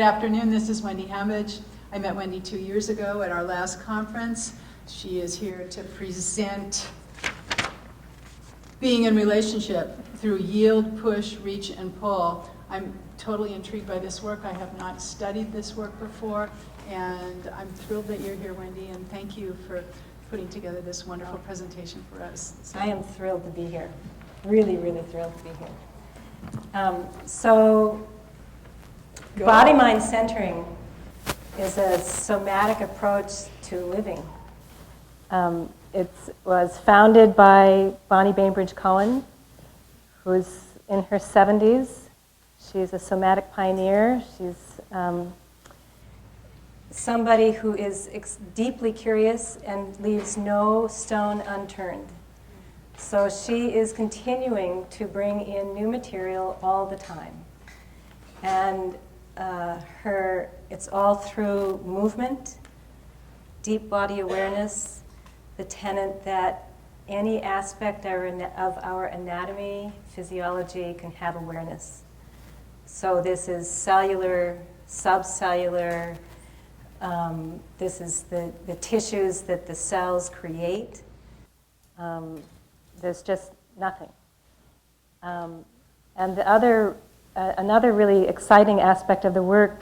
afternoon. This is Wendy Hambidge. I met Wendy 2 years ago at our last conference. She is here to present being in relationship through yield, push, reach, and pull. I'm totally intrigued by this work. I have not studied this work before, and I'm thrilled that you're here, Wendy, and thank you for putting together this wonderful presentation for us. So I am thrilled to be here. Really, really thrilled to be here. Body-mind centering is a somatic approach to living. It was founded by Bonnie Bainbridge Cohen, who's in her 70s. She's a somatic pioneer. She's somebody who is deeply curious and leaves no stone unturned. So she is continuing to bring in new material all the time. And it's all through movement, deep body awareness, the tenet that any aspect of our anatomy, physiology can have awareness. So this is cellular, subcellular, this is the tissues that the cells create. There's just nothing. And another really exciting aspect of the work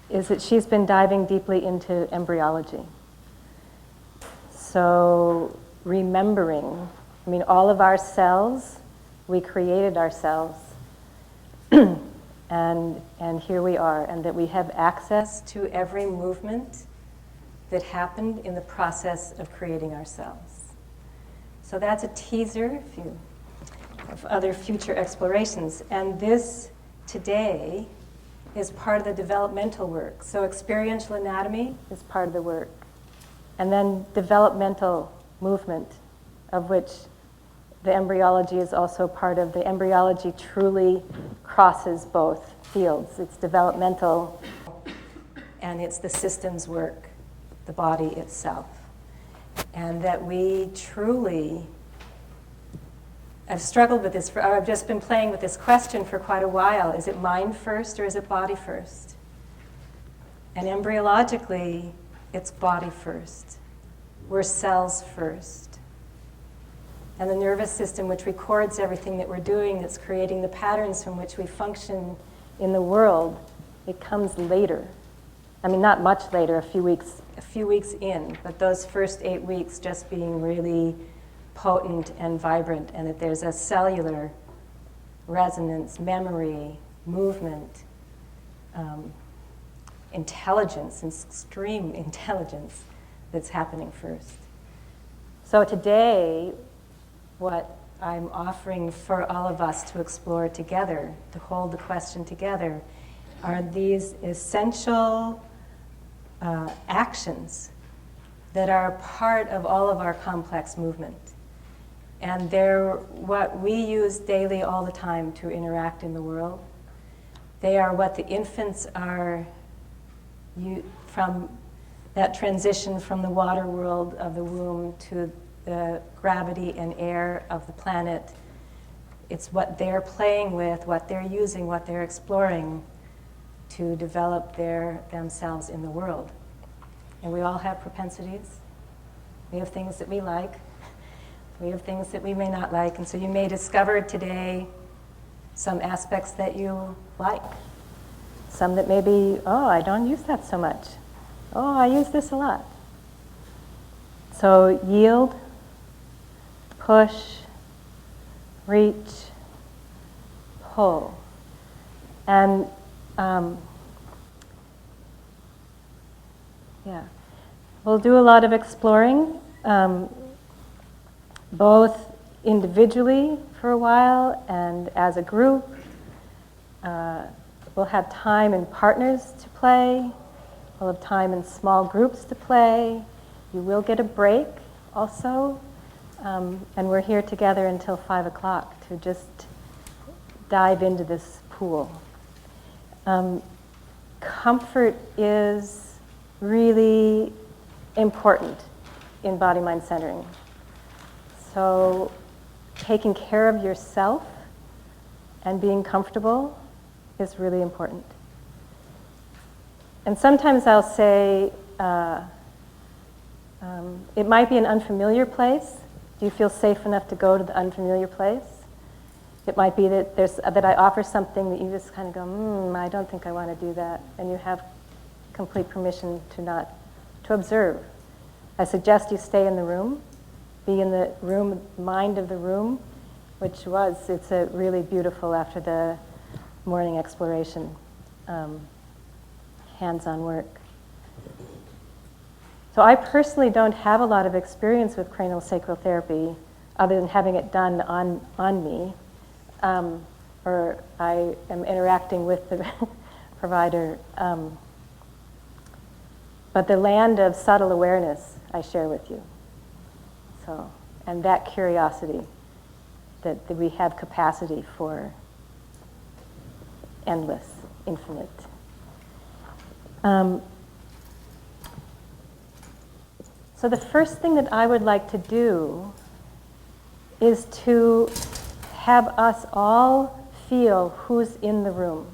is that she's been diving deeply into embryology. So remembering, all of our cells, we created ourselves, and here we are, and that we have access to every movement that happened in the process of creating ourselves. So that's a teaser of other future explorations. And this, today, is part of the developmental work. So experiential anatomy is part of the work. And then developmental movement, of which the embryology is also part of. The embryology truly crosses both fields. It's developmental, and it's the systems work, the body itself. And that we truly, I've struggled with this, I've just been playing with this question for quite a while. Is it mind first or is it body first? And embryologically, it's body first. We're cells first. And the nervous system, which records everything that we're doing, that's creating the patterns from which we function in the world, it comes later. Not much later, a few weeks in, but those first 8 weeks just being really potent and vibrant, and that there's a cellular resonance, memory, movement, intelligence, extreme intelligence that's happening first. So today, what I'm offering for all of us to explore together, to hold the question together, are these essential actions that are part of all of our complex movement. And they're what we use daily all the time to interact in the world. They are what the infants are from that transition from the water world of the womb to the gravity and air of the planet. It's what they're playing with, what they're using, what they're exploring to develop themselves in the world. And we all have propensities. We have things that we like. We have things that we may not like. And so you may discover today some aspects that you like. Some that maybe, I don't use that so much. I use this a lot. So yield, push, reach, pull. And we'll do a lot of exploring, both individually for a while and as a group. We'll have time in partners to play. We'll have time in small groups to play. You will get a break also. And we're here together until 5 o'clock to just dive into this pool. Comfort is really important in body-mind centering. So taking care of yourself and being comfortable is really important. And sometimes I'll say, it might be an unfamiliar place. Do you feel safe enough to go to the unfamiliar place? It might be that that I offer something that you just kind of go, I don't think I want to do that, and you have complete permission to observe. I suggest you stay in the room, be in the room, mind of the room, it's a really beautiful after the morning exploration, hands-on work. So I personally don't have a lot of experience with cranial sacral therapy other than having it done on me, or I am interacting with the provider. But the land of subtle awareness I share with you. So, and that curiosity, that we have capacity for endless, infinite. So the first thing that I would like to do is to have us all feel who's in the room.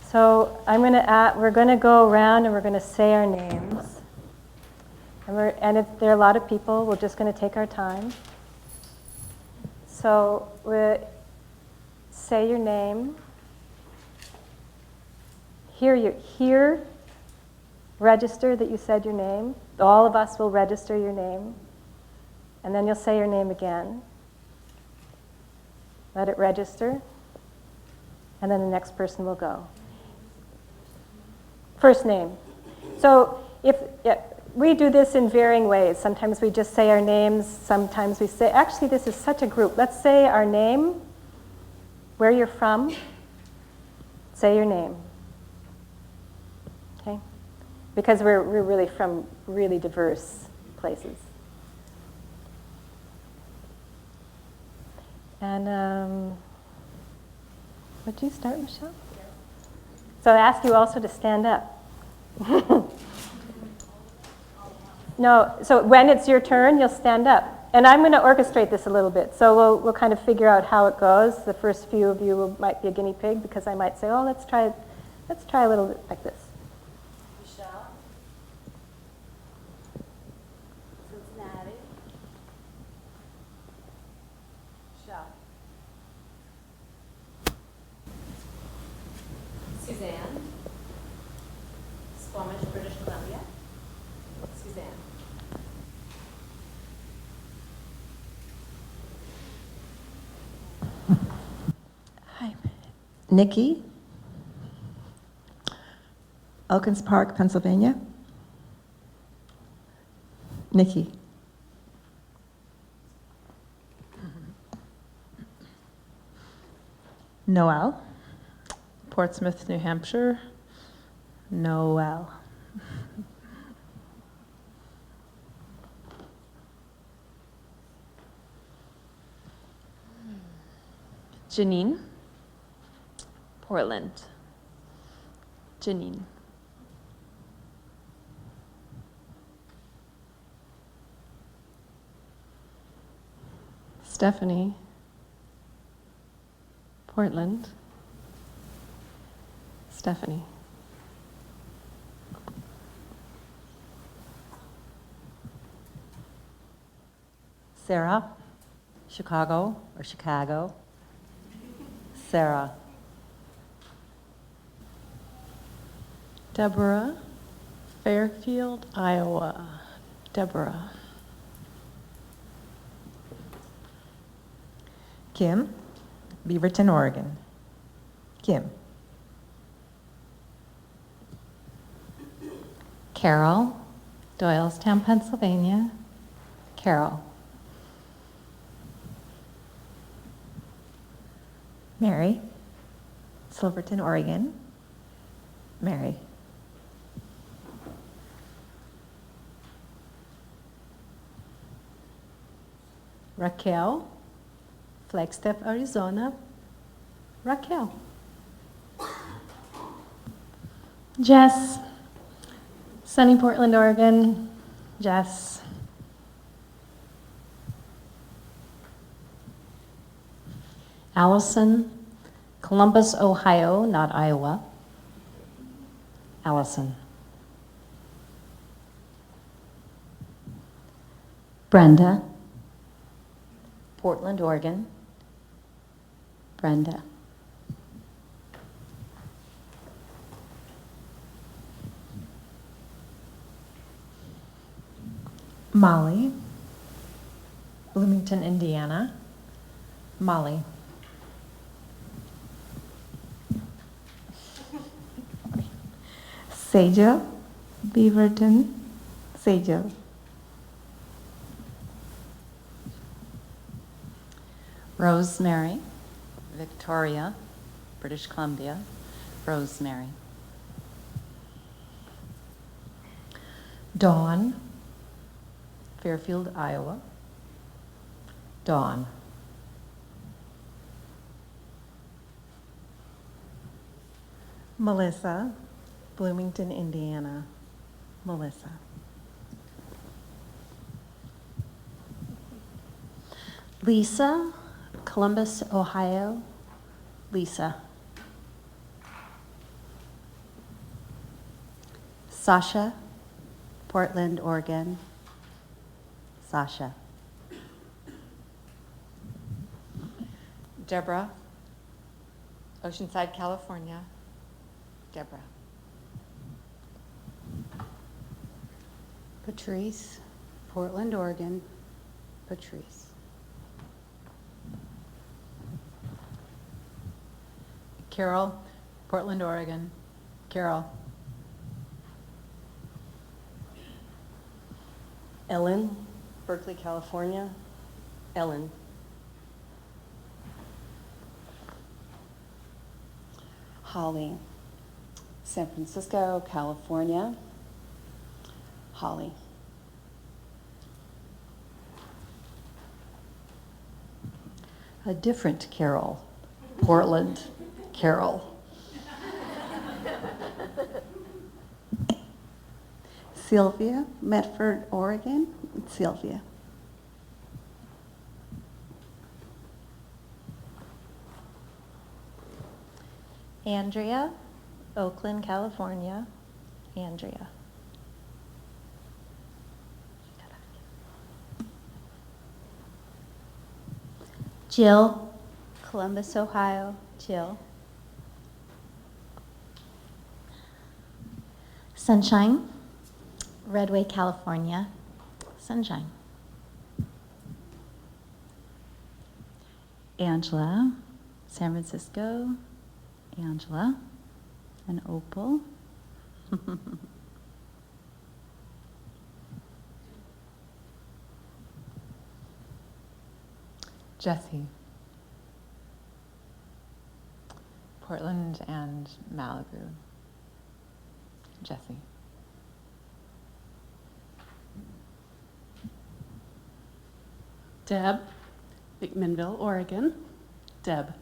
So we're going to go around and we're going to say our names. And if there are a lot of people, we're just going to take our time. So say your name. Hear, register that you said your name. All of us will register your name. And then you'll say your name again. Let it register. And then the next person will go. First name. So we do this in varying ways. Sometimes we just say our names. Sometimes we say, actually, this is such a group. Let's say our name, where you're from. Say your name. Okay? Because we're really from really diverse places. And would you start, Michelle? So I ask you also to stand up. No, so when it's your turn, you'll stand up. And I'm going to orchestrate this a little bit. So we'll kind of figure out how it goes. The first few of you might be a guinea pig because I might say, let's try a little bit like this. Michelle. Cincinnati. Michelle. Suzanne. Squamish, British Columbia. Suzanne. Hi. Nikki. Elkins Park, Pennsylvania. Nikki. Noel. Portsmouth, New Hampshire. Noel. Janine. Portland. Janine. Stephanie. Portland. Stephanie. Sarah, Chicago. Sarah. Deborah, Fairfield, Iowa. Deborah. Kim, Beaverton, Oregon. Kim. Carol, Doylestown, Pennsylvania. Carol. Mary, Silverton, Oregon. Mary. Raquel, Flagstaff, Arizona. Raquel. Jess, sunny Portland, Oregon. Jess. Allison, Columbus, Ohio, not Iowa. Allison. Brenda. Portland, Oregon. Brenda. Molly. Bloomington, Indiana. Molly. Sejal. Beaverton. Sejal. Rosemary. Victoria, British Columbia. Rosemary. Dawn. Fairfield, Iowa. Dawn. Melissa. Bloomington, Indiana. Melissa. Lisa, Columbus, Ohio. Lisa. Sasha, Portland, Oregon. Sasha. Deborah, Oceanside, California. Deborah. Patrice, Portland, Oregon. Patrice. Carol, Portland, Oregon. Carol. Ellen, Berkeley, California. Ellen. Holly, San Francisco, California. Holly. A different Carol. Portland, Carol. Sylvia, Medford, Oregon. Sylvia. Andrea. Oakland, California. Andrea. Jill, Columbus, Ohio. Jill. Sunshine, Redway, California. Sunshine. Angela, San Francisco. Angela. And Opal. Jessie. Portland and Malibu. Jessie. Deb, McMinnville, Oregon. Deb.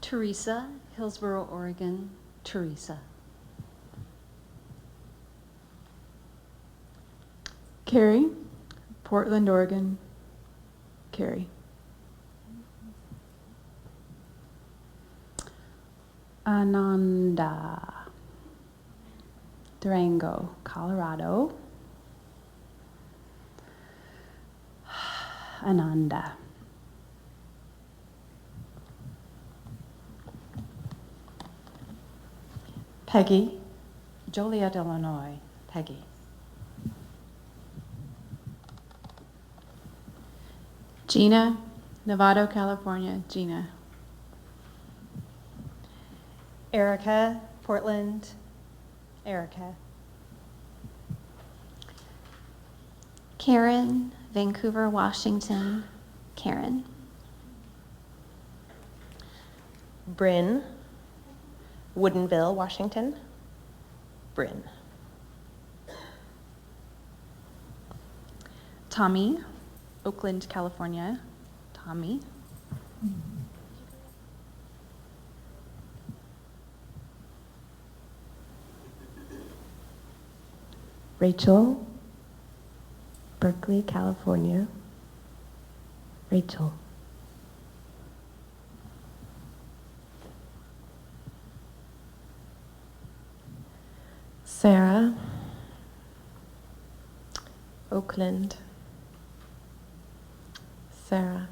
Teresa, Hillsboro, Oregon. Teresa. Carrie, Portland, Oregon. Carrie. Ananda, Durango, Colorado. Ananda. Peggy, Joliet, Illinois. Peggy. Gina, Novato, California. Gina. Erica, Portland. Erica. Karen, Vancouver, Washington. Karen. Bryn, Woodinville, Washington. Bryn. Tommy, Oakland, California. Tommy. Rachel, Berkeley, California. Rachel. Sarah, Oakland, Sarah.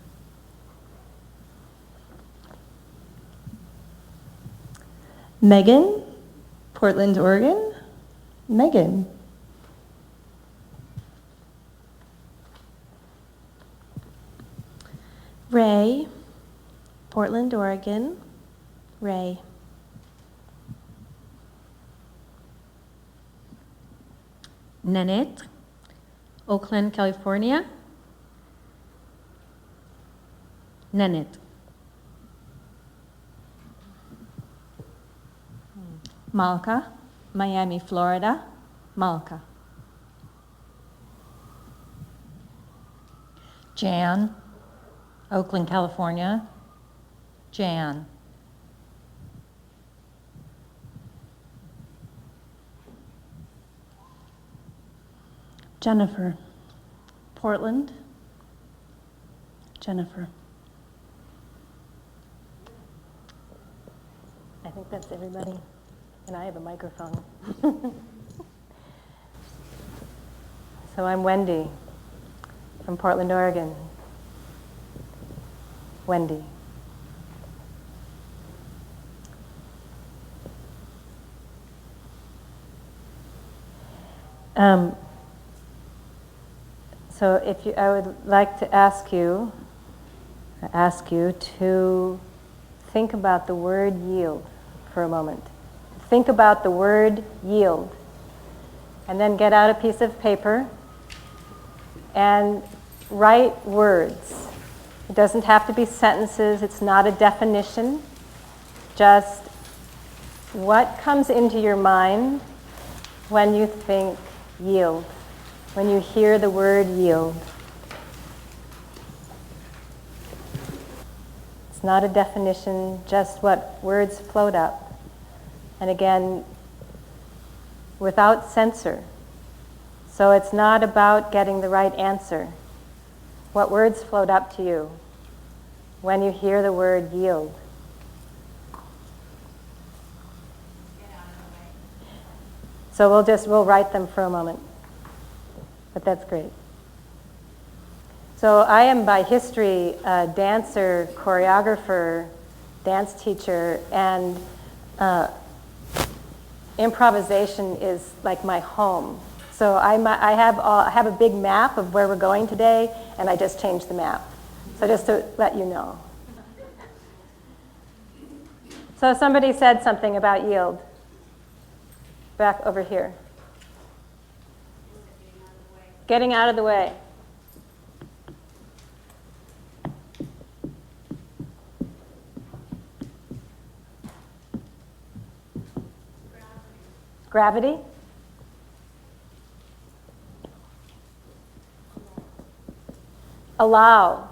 Megan, Portland, Oregon, Megan. Ray, Portland, Oregon, Ray. Nanette, Oakland, California, Nanette. Malka, Miami, Florida, Malka. Jan, Oakland, California, Jan. Jennifer, Portland, Jennifer. I think that's everybody. And I have a microphone. So I'm Wendy from Portland, Oregon. Wendy. So I would like to ask you to think about the word yield for a moment. Think about the word yield. And then get out a piece of paper and write words. It doesn't have to be sentences. It's not a definition. Just what comes into your mind when you think yield, when you hear the word yield. It's not a definition, just what words float up. And again, without censor. So it's not about getting the right answer. What words float up to you when you hear the word yield? So we'll write them for a moment. But that's great. So I am by history a dancer, choreographer, dance teacher, and improvisation is like my home. So I have a big map of where we're going today, and I just changed the map. So just to let you know. So somebody said something about yield. Back over here. Getting out of the way. Gravity. Allow.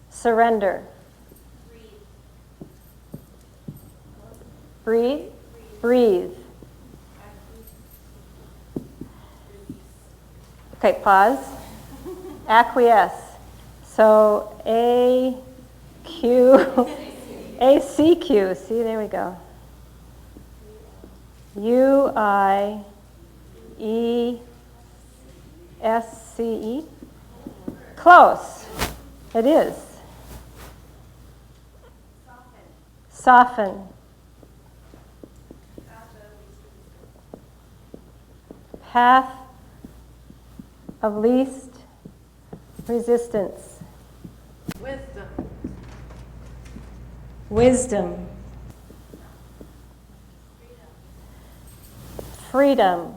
Surrender. Breathe. Breathe. Okay, pause. Acquiesce. So ACQ. See, there we go. UIESCE. Close. It is. Soften. Path of least resistance. Wisdom. Wisdom. Freedom.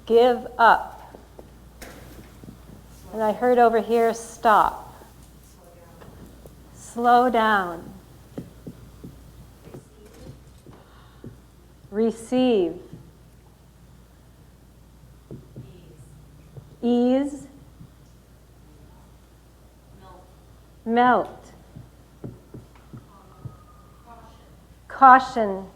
Give up. And I heard over here, stop. Slow down. Receive. Ease. Melt. Caution.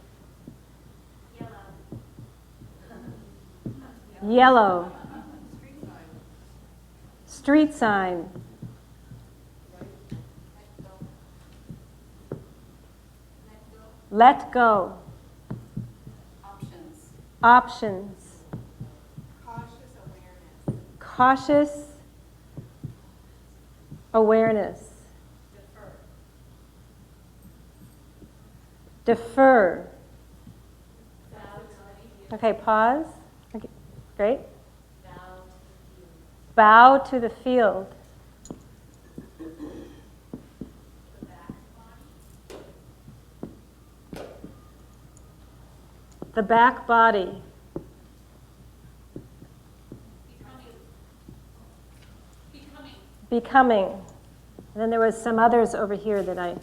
Yellow. Street sign. Let go. Options. Cautious awareness. Defer. Okay, pause. Okay, great. Bow to the field. The back body. Becoming. And then there was some others over here that I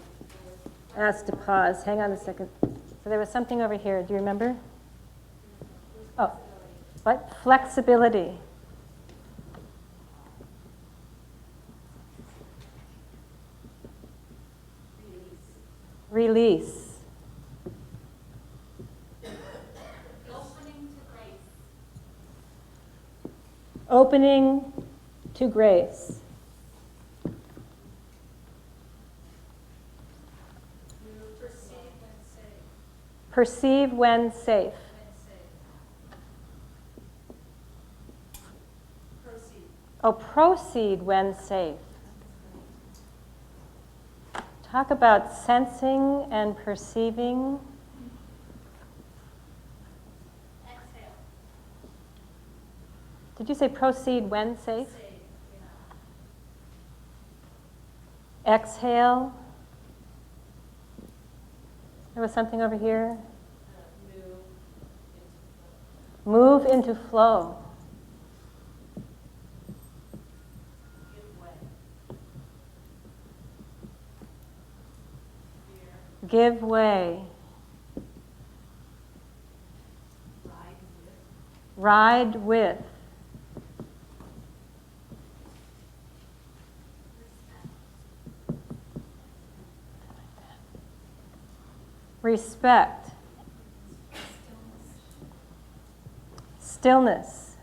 asked to pause. Hang on a second. So there was something over here. Do you remember? Oh, what? Flexibility. Release. Opening to grace. Perceive when safe. Oh, proceed when safe. Talk about sensing and perceiving. Exhale. Did you say proceed when safe? Exhale. There was something over here. Move into flow. Give way. Ride with. Respect. Stillness.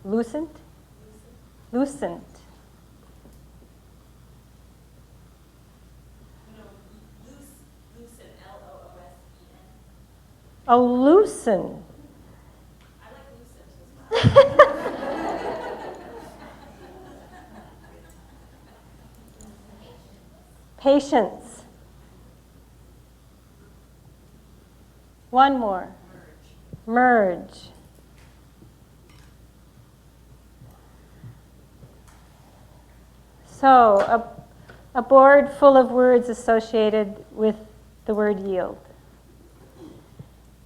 Lucent. Lucent. Oh, loosen. I like lucent as well. Patience. One more. Merge. So, a board full of words associated with the word yield.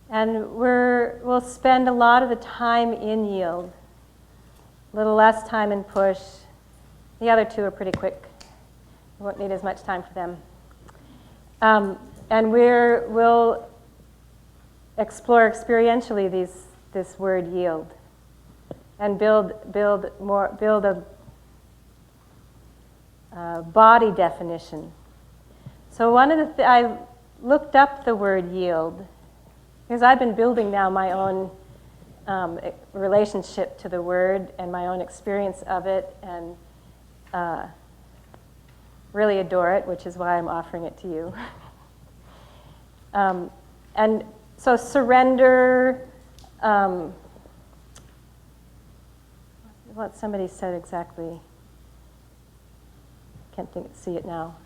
And we'll spend a lot of the time in yield, a little less time in push. The other two are pretty quick. We won't need as much time for them. And we'll explore experientially this word yield, and build a body definition. So one of the I looked up the word yield because I've been building now my own relationship to the word and my own experience of it, and really adore it, which is why I'm offering it to you. And so surrender, what somebody said exactly, can't see it now.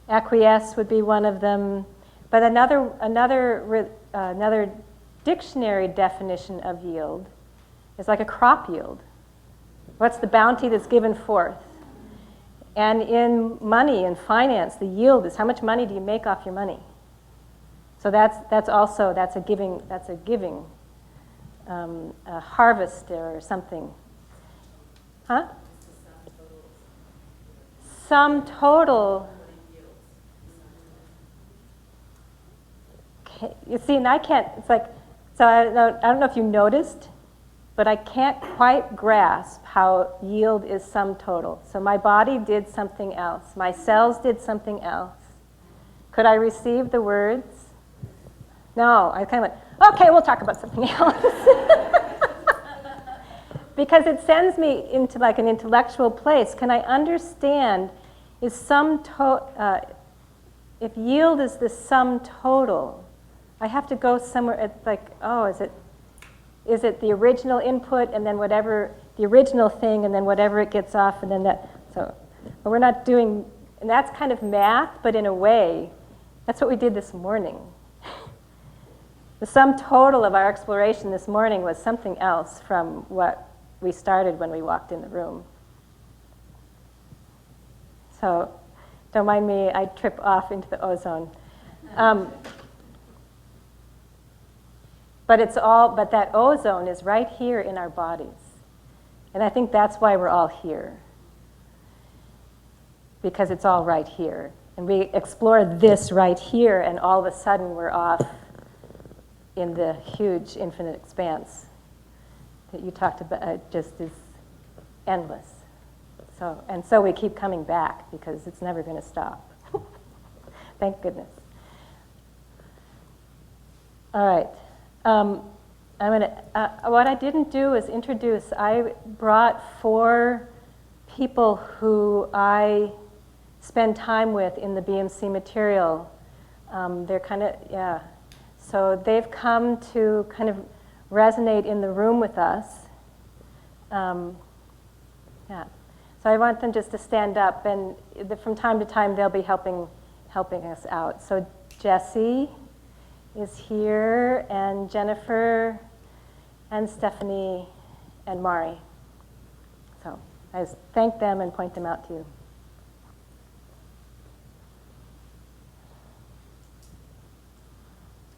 Acquiesce would be one of them, but another dictionary definition of yield is like a crop yield. What's the bounty that's given forth? And in money and finance, the yield is how much money do you make off your money. So that's a giving, a harvest or something. Huh? Sum total. You see, and I can't. It's like, so I don't know if you noticed, but I can't quite grasp how yield is sum total. So my body did something else. My cells did something else. Could I receive the words? No, I kind of went, okay, we'll talk about something else. because it sends me into like an intellectual place. Can I understand, is if yield is the sum total, I have to go somewhere at like, oh, is it the original input and then whatever, the original thing and then whatever it gets off and then that, so, but we're not doing, and that's kind of math, but in a way, that's what we did this morning. The sum total of our exploration this morning was something else from what we started when we walked in the room. So don't mind me, I trip off into the ozone. But that ozone is right here in our bodies. And I think that's why we're all here. Because it's all right here. And we explore this right here, and all of a sudden we're off in the huge infinite expanse that you talked about, just is endless. So we keep coming back because it's never going to stop. Thank goodness. All right. What I didn't do is introduce. I brought 4 people who I spend time with in the BMC material. They're kind of, yeah. So they've come to kind of resonate in the room with us. Yeah. So I want them just to stand up, and from time to time they'll be helping us out. So Jessie is here, and Jennifer, and Stephanie, and Mari. So I just thank them and point them out to you.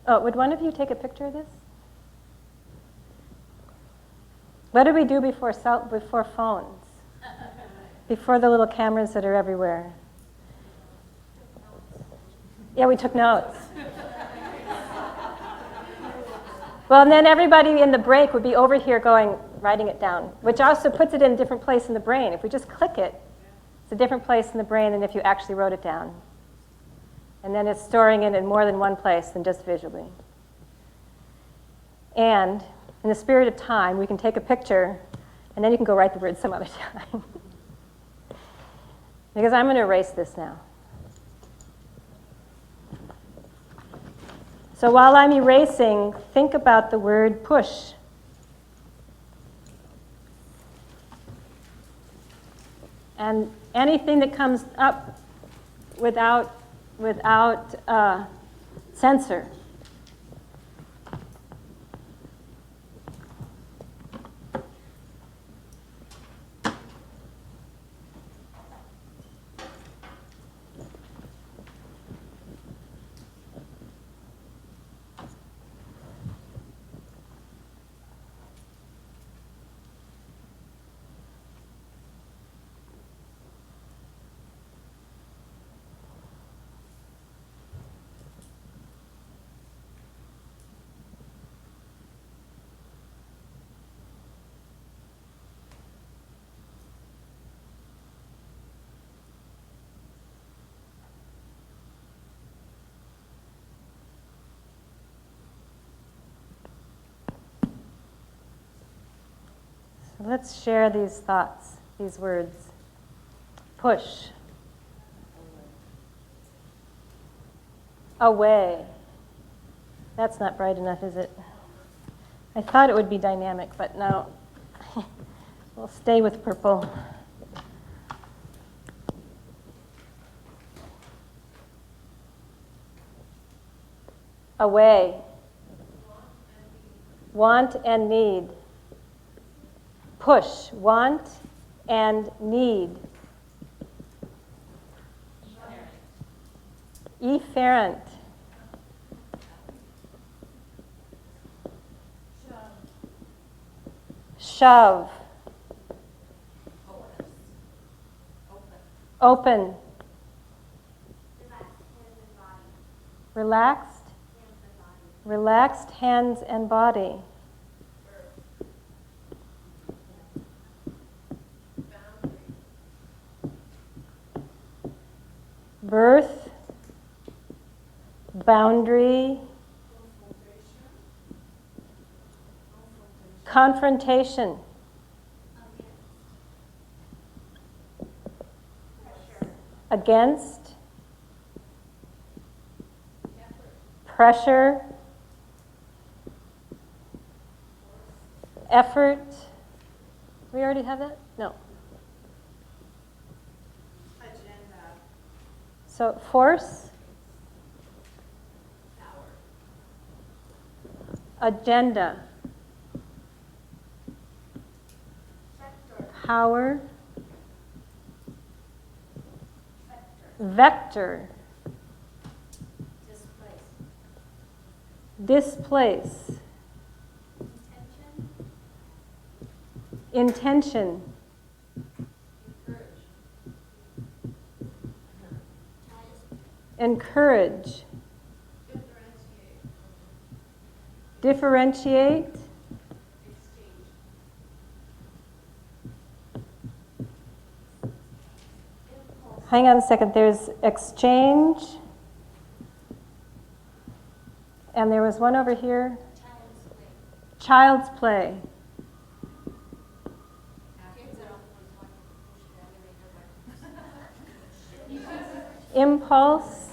Oh, would one of you take a picture of this? What did we do before phones? Before the little cameras that are everywhere? Yeah, we took notes. Well, and then everybody in the break would be over here writing it down, which also puts it in a different place in the brain. If we just click it, it's a different place in the brain than if you actually wrote it down. And then it's storing it in more than one place than just visually. And in the spirit of time, we can take a picture, and then you can go write the words some other time. Because I'm going to erase this now. So while I'm erasing, think about the word push. And anything that comes up without censor. Let's share these thoughts, these words. Push. Away. That's not bright enough, is it? I thought it would be dynamic, but no. We'll stay with purple. Away. Want and need. Push, want, and need. Efferent. Shove. Open. Relaxed. Relaxed hands and body. Birth, boundary, confrontation, against, pressure, effort. We already have that? No. Agenda. So force. Agenda. Power. Vector. Displace. Intention. Encourage. Differentiate. Hang on a second. There's exchange. And there was one over here. Child's play. Impulse.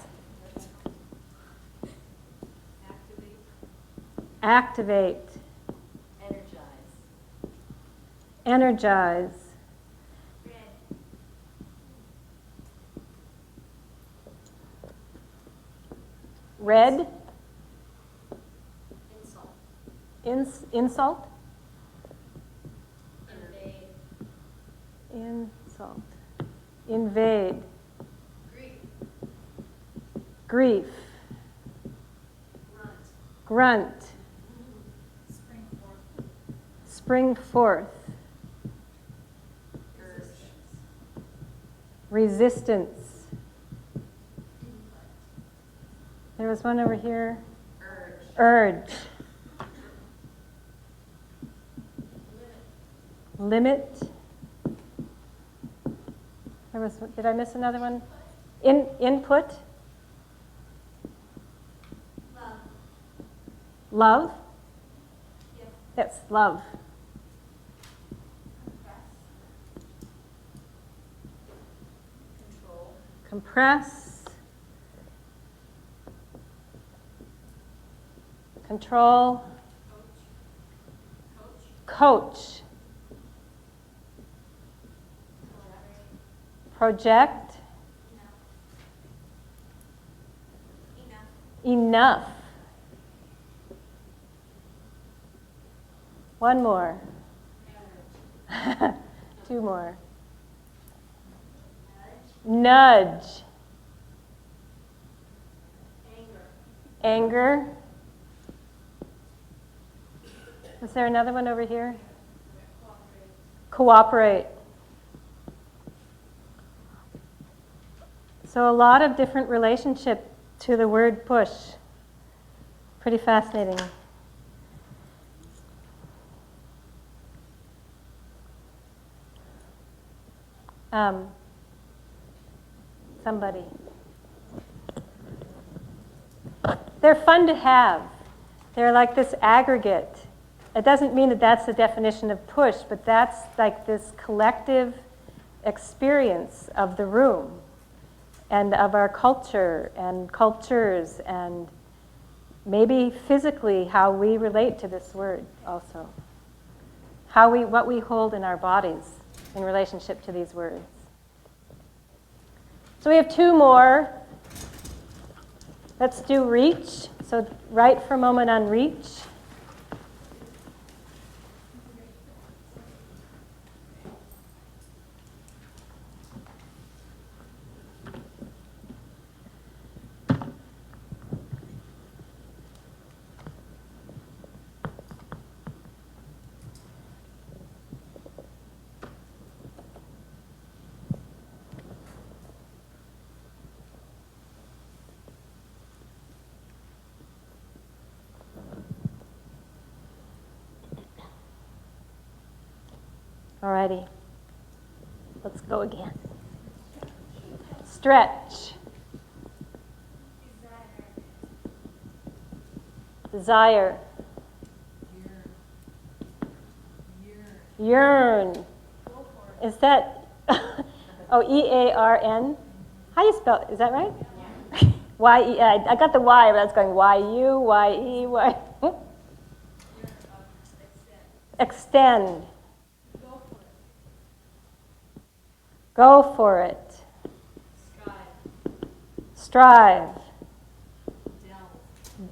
Activate. Energize. Red. Insult. Insult. Invade. Grief. Grunt. Spring forth. Resistance. There was one over here. Urge. Limit. There was. Did I miss another one? Input. Love. Yes, love. Compress. Control. Coach. Project. Enough. One more. Two more. Nudge. Anger. Is there another one over here? Cooperate. So a lot of different relationship to the word push. Pretty fascinating. Somebody. They're fun to have. They're like this aggregate. It doesn't mean that that's the definition of push, but that's like this collective experience of the room and of our culture and cultures and maybe physically how we relate to this word also. What we hold in our bodies in relationship to these words. So we have two more. Let's do reach. So write for a moment on reach. Alrighty, let's go again. Stretch. Desire. Yearn. Is that, oh, E-A-R-N? How do you spell it? Is that right? Yeah. Y-E, I got the Y, but I was going Y-U, Y-E, Y. Extend. Go for it. Strive.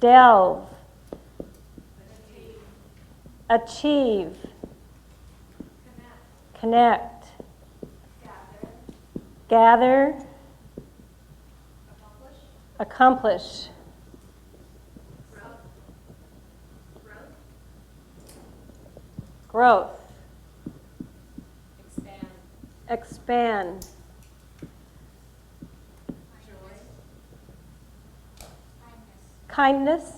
Delve. Achieve. Connect. Gather. Accomplish. Growth. Expand. Kindness.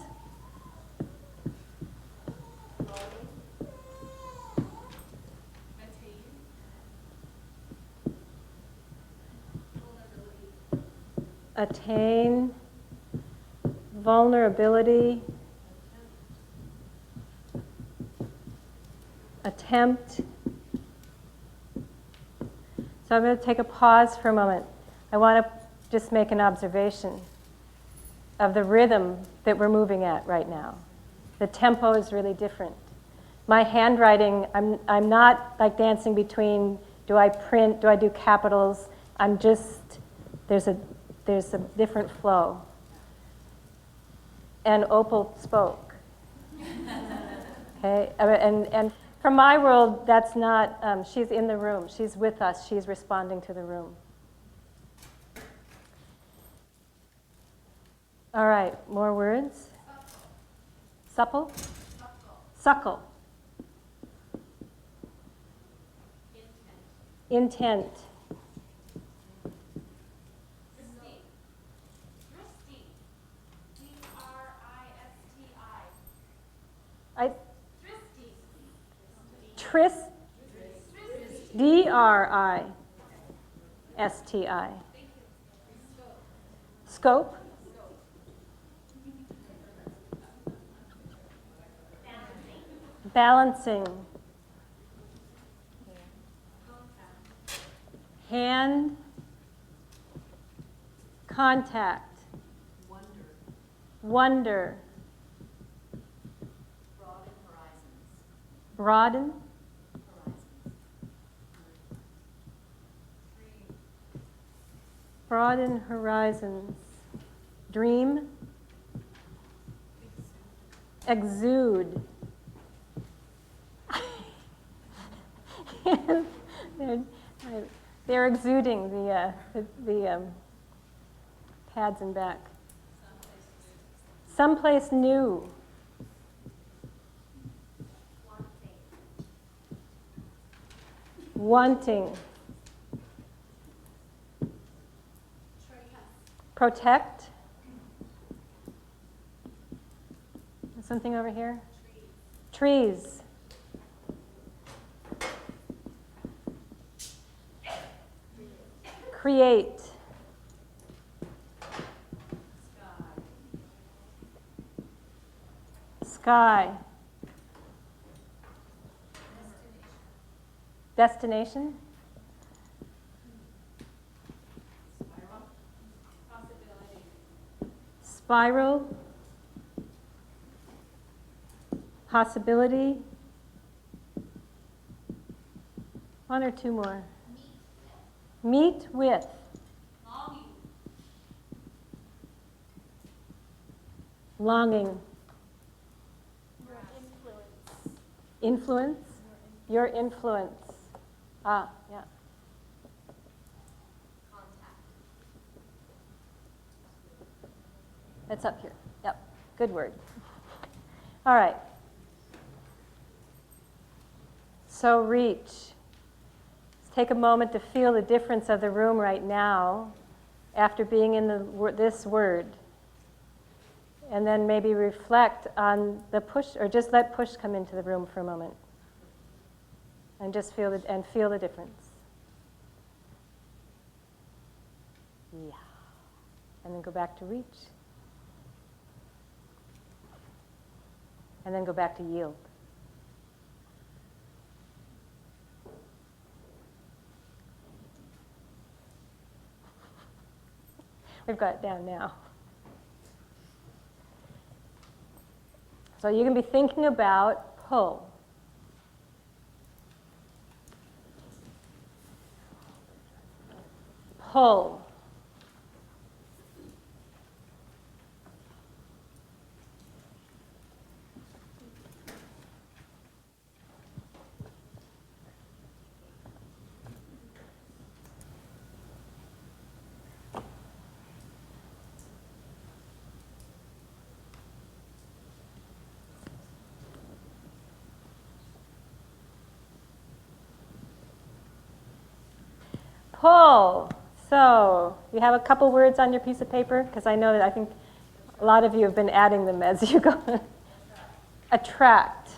Attain. Vulnerability. Attempt. So I'm going to take a pause for a moment. I want to just make an observation of the rhythm that we're moving at right now. The tempo is really different. My handwriting, I'm not like dancing between, do I print, do I do capitals? I'm just, there's a different flow. And Opal spoke. Okay, and from my world, that's not, she's in the room. She's with us. She's responding to the room. All right, more words. Supple? Suckle. Intent. Tris. D-R-I-S-T-I. Scope. Balancing. Hand. Contact. Wonder. Broaden. Broaden horizons. Dream. Exude. they're exuding the pads and back. Someplace new. Wanting. Protect. There's something over here? Trees. Create. Sky. Destination. Spiral. Possibility. One or two more. Meet with. Longing. Influence. Your influence. Ah, yeah. It's up here. Yep. Good word. All right. So reach. Let's take a moment to feel the difference of the room right now after being in this word. And then maybe reflect on the push, or just let push come into the room for a moment. And just feel the difference. Yeah. And then go back to reach. And then go back to yield. They've got it down now. So you can be thinking about pull. Pull. Pull. So you have a couple words on your piece of paper? Because I know that I think a lot of you have been adding them as you go. Attract.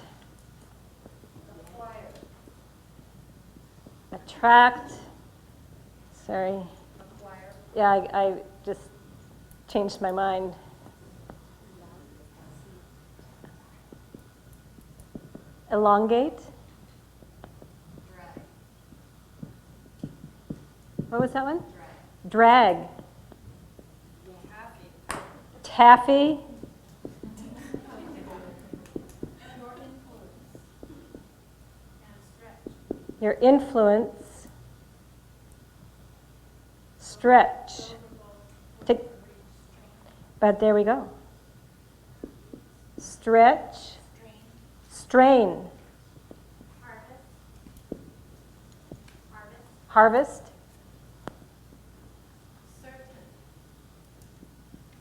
Attract. Sorry. Yeah, I just changed my mind. Elongate. What was that one? Drag. Taffy. Your influence. Stretch. But there we go. Stretch. Strain. Harvest.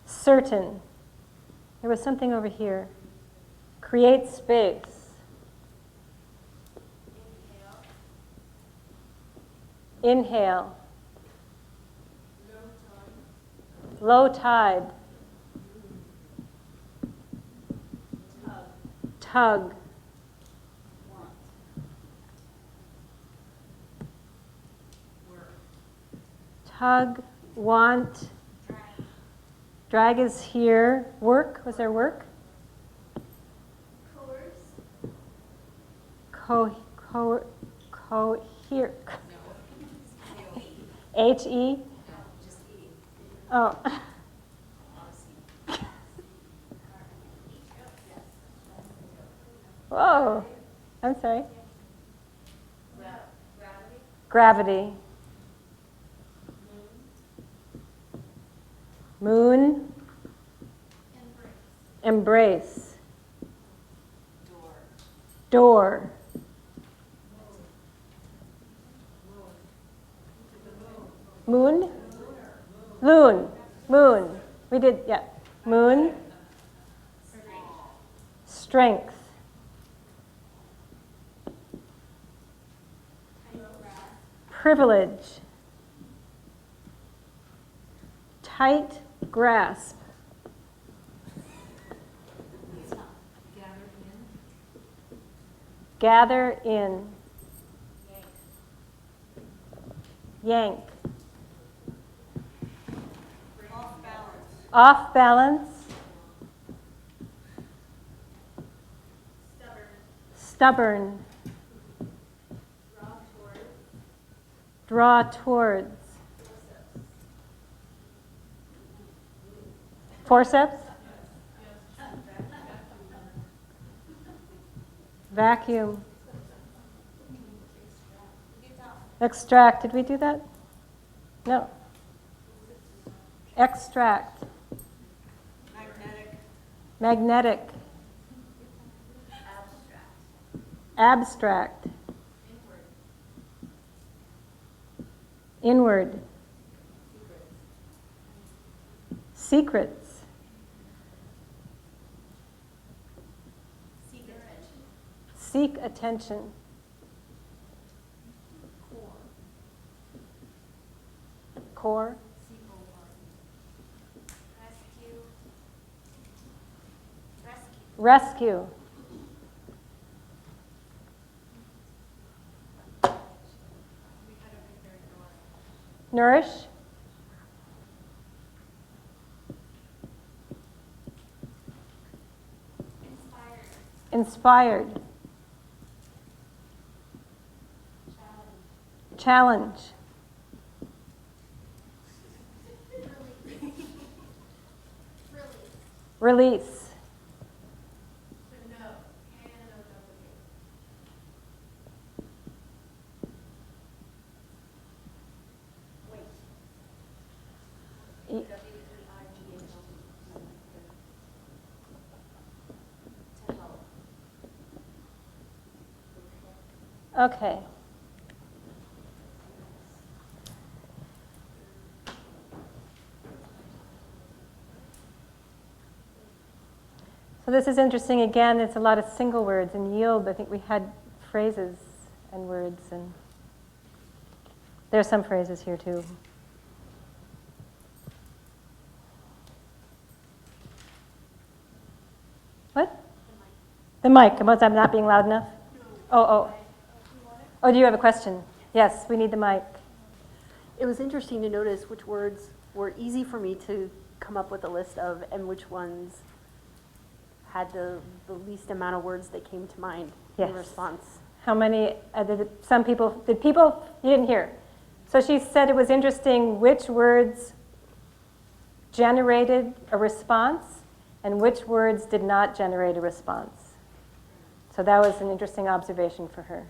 Certain. There was something over here. Create space. Inhale. Low tide. Tug. Tug, want. Drag is here. Work, was there work? Here. H-E? Oh. Whoa. I'm sorry. Gravity. Moon. Embrace. Door. Moon? Loon. Moon. We did, yeah. Moon. Strength. Privilege. Tight grasp. Gather in. Yank. Off balance. Stubborn. Draw towards. Forceps? Vacuum. Extract. Did we do that? No. Extract. Magnetic. Abstract. Inward. Secrets. Seek attention. Core. Rescue. Nourish. Inspired. Challenge. Release. Okay. So this is interesting. Again, it's a lot of single words. In yield, I think we had phrases and words, and there's some phrases here too. What? The mic. About I'm not being loud enough? Oh. Oh, do you have a question? Yes, we need the mic. It was interesting to notice which words were easy for me to come up with a list of and which ones had the least amount of words that came to mind in response. How many, you didn't hear. So she said it was interesting which words generated a response and which words did not generate a response. So that was an interesting observation for her.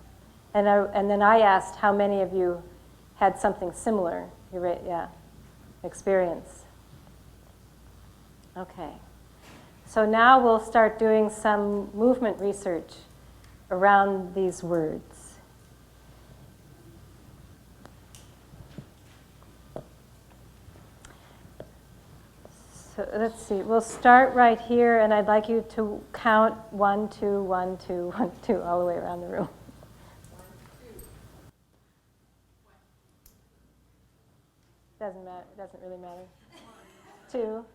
And then I asked how many of you had something similar, experience. Okay. So now we'll start doing some movement research around these words. So let's see, we'll start right here, and I'd like you to count 1, 2, 1, 2, 1, 2, all the way around the room. Doesn't matter, doesn't really matter. 2.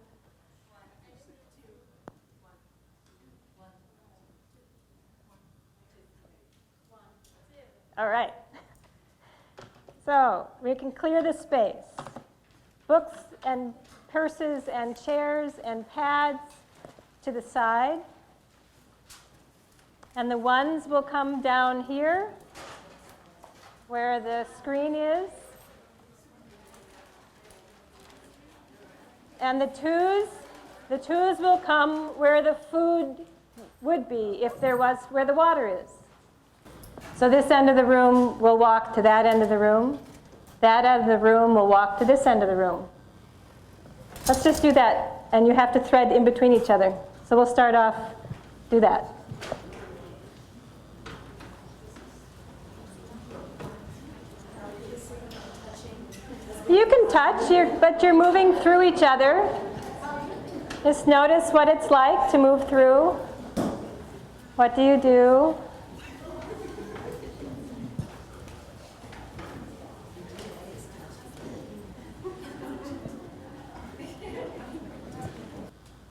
All right. So we can clear the space. Books and purses and chairs and pads to the side. And the ones will come down here where the screen is. And the twos will come where the food would be if there was where the water is. So this end of the room will walk to that end of the room. That end of the room will walk to this end of the room. Let's just do that. And you have to thread in between each other. So we'll start off, do that. You can touch, but you're moving through each other. Just notice what it's like to move through. What do you do?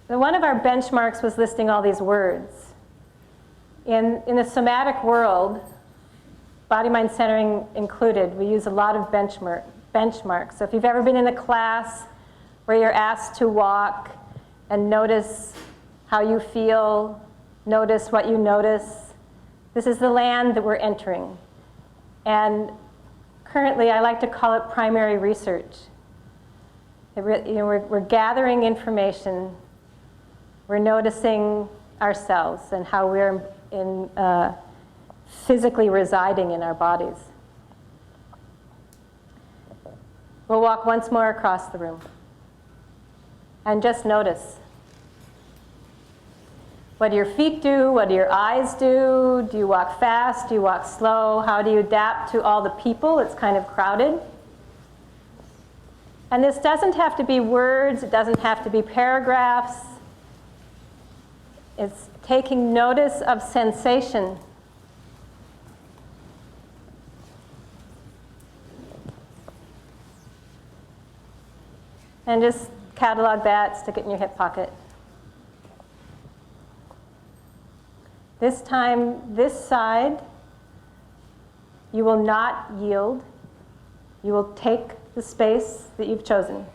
So one of our benchmarks was listing all these words. In the somatic world, body-mind centering included, we use a lot of benchmarks. So if you've ever been in a class where you're asked to walk and notice how you feel, notice what you notice, this is the land that we're entering. And currently, I like to call it primary research. We're gathering information. We're noticing ourselves and how we're physically residing in our bodies. We'll walk once more across the room. And just notice. What do your feet do? What do your eyes do? Do you walk fast? Do you walk slow? How do you adapt to all the people? It's kind of crowded. And this doesn't have to be words. It doesn't have to be paragraphs. It's taking notice of sensation. And just catalog that, stick it in your hip pocket. This time, this side, you will not yield. You will take the space that you've chosen.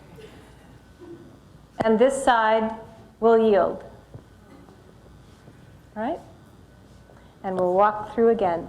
And this side will yield. All right? And we'll walk through again.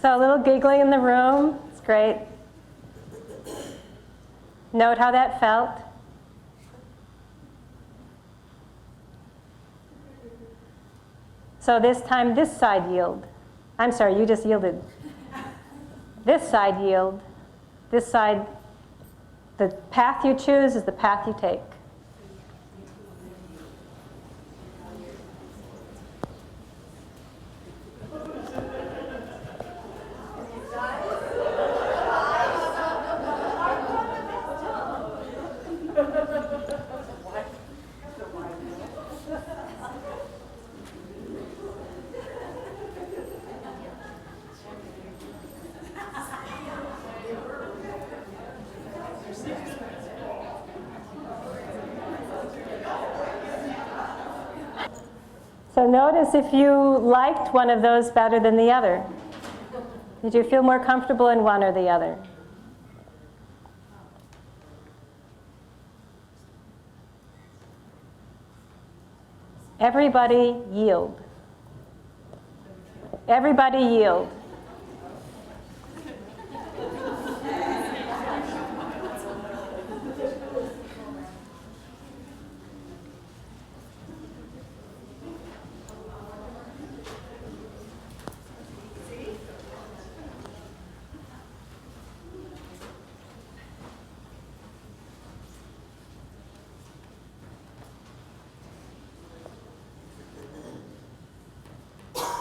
So a little giggling in the room. It's great. Note how that felt. So this time, this side yield. I'm sorry, you just yielded. This side yield. This side, the path you choose is the path you take. So notice if you liked one of those better than the other. Did you feel more comfortable in one or the other? Everybody yield. Everybody yield.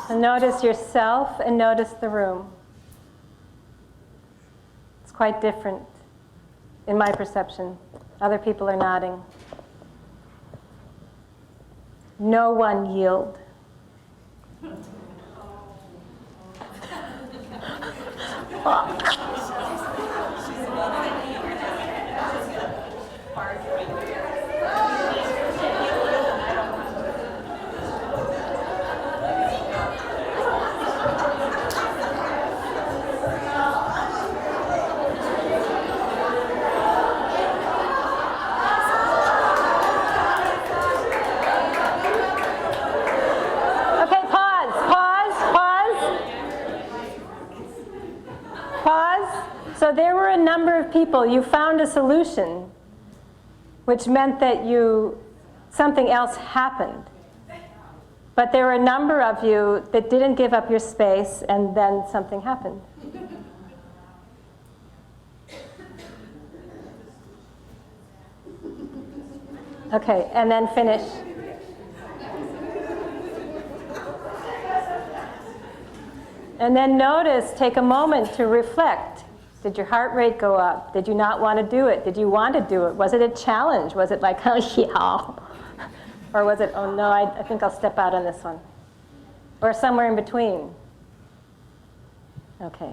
And notice yourself and notice the room. It's quite different in my perception. Other people are nodding. No one yield. So there were a number of people. You found a solution, which meant that something else happened. But there were a number of you that didn't give up your space, and then something happened. Okay, and then finish. And then notice, take a moment to reflect. Did your heart rate go up? Did you not want to do it? Did you want to do it? Was it a challenge? Was it like, oh yeah? Or was it, oh no, I think I'll step out on this one? Or somewhere in between? Okay.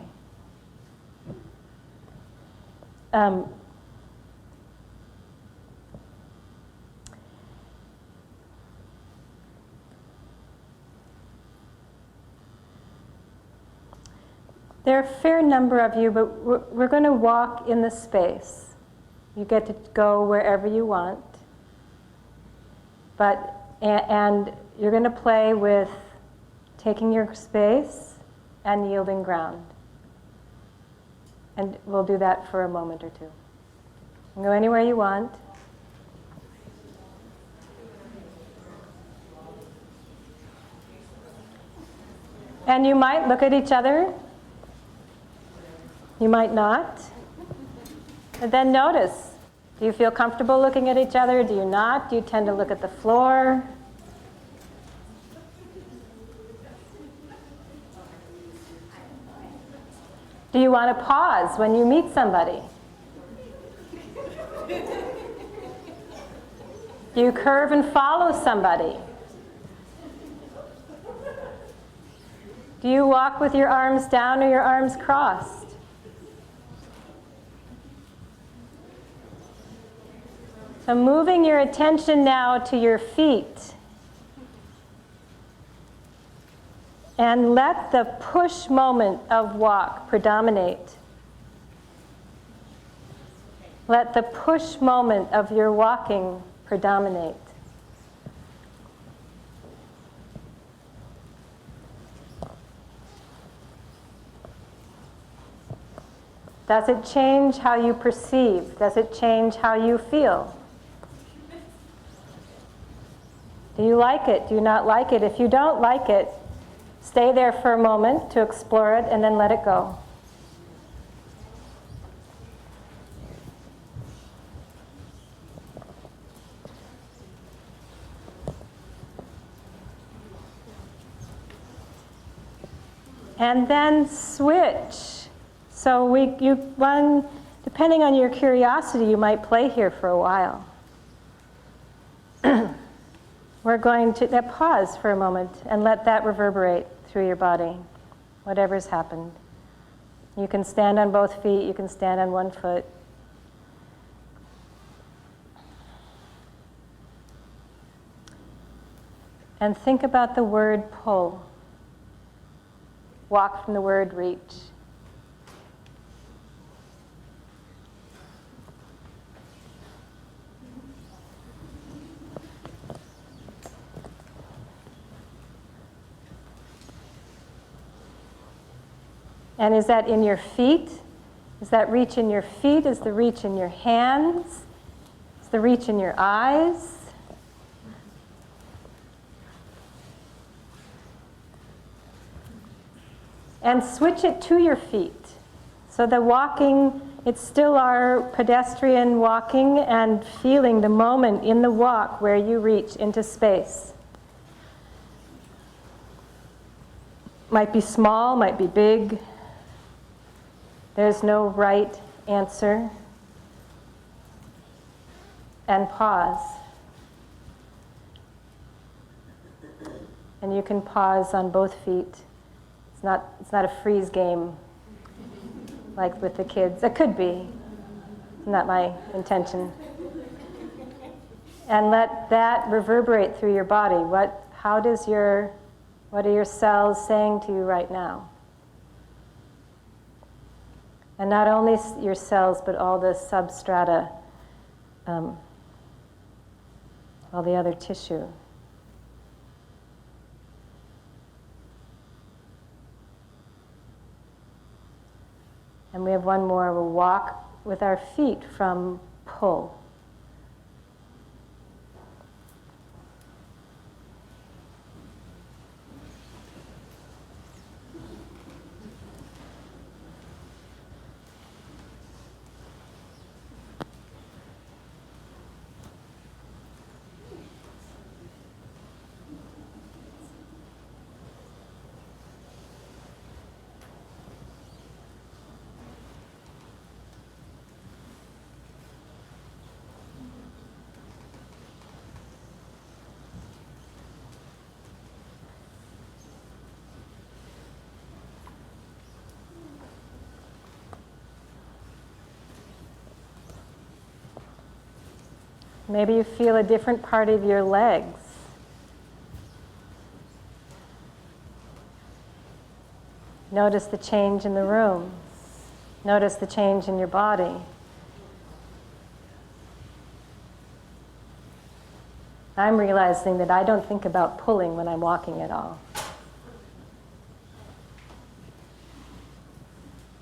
There are a fair number of you, but we're going to walk in the space. You get to go wherever you want. And you're going to play with taking your space and yielding ground. And we'll do that for a moment or two. You can go anywhere you want. And you might look at each other. You might not. And then notice, do you feel comfortable looking at each other? Do you not? Do you tend to look at the floor? Do you want to pause when you meet somebody? Do you curve and follow somebody? Do you walk with your arms down or your arms crossed? So moving your attention now to your feet. And let the push moment of walk predominate. Let the push moment of your walking predominate. Does it change how you perceive? Does it change how you feel? Do you like it? Do you not like it? If you don't like it, stay there for a moment to explore it and then let it go. And then switch. So depending on your curiosity, you might play here for a while. We're going to pause for a moment and let that reverberate through your body, whatever's happened. You can stand on both feet, you can stand on one foot. And think about the word pull. Walk from the word reach. And is that in your feet? Is that reach in your feet? Is the reach in your hands? Is the reach in your eyes? And switch it to your feet. So the walking, it's still our pedestrian walking and feeling the moment in the walk where you reach into space. Might be small, might be big. There's no right answer. And pause. And you can pause on both feet. It's not a freeze game like with the kids. It could be. It's not my intention. And let that reverberate through your body. What are your cells saying to you right now? And not only your cells, but all the substrata, all the other tissue. And we have one more. We'll walk with our feet from pull. Maybe you feel a different part of your legs. Notice the change in the room. Notice the change in your body. I'm realizing that I don't think about pulling when I'm walking at all.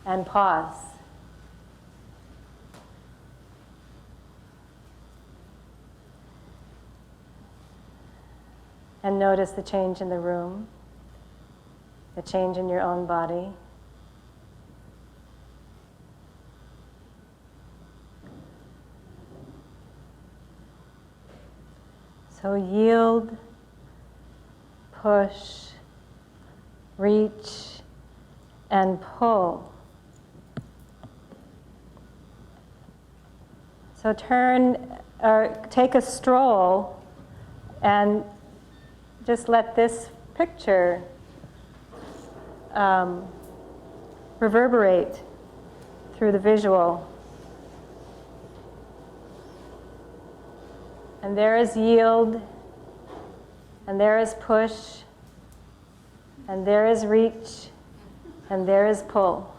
And pause. And notice the change in the room, the change in your own body. So yield, push, reach, and pull. So take a stroll and just let this picture reverberate through the visual. And there is yield, and there is push, and there is reach, and there is pull.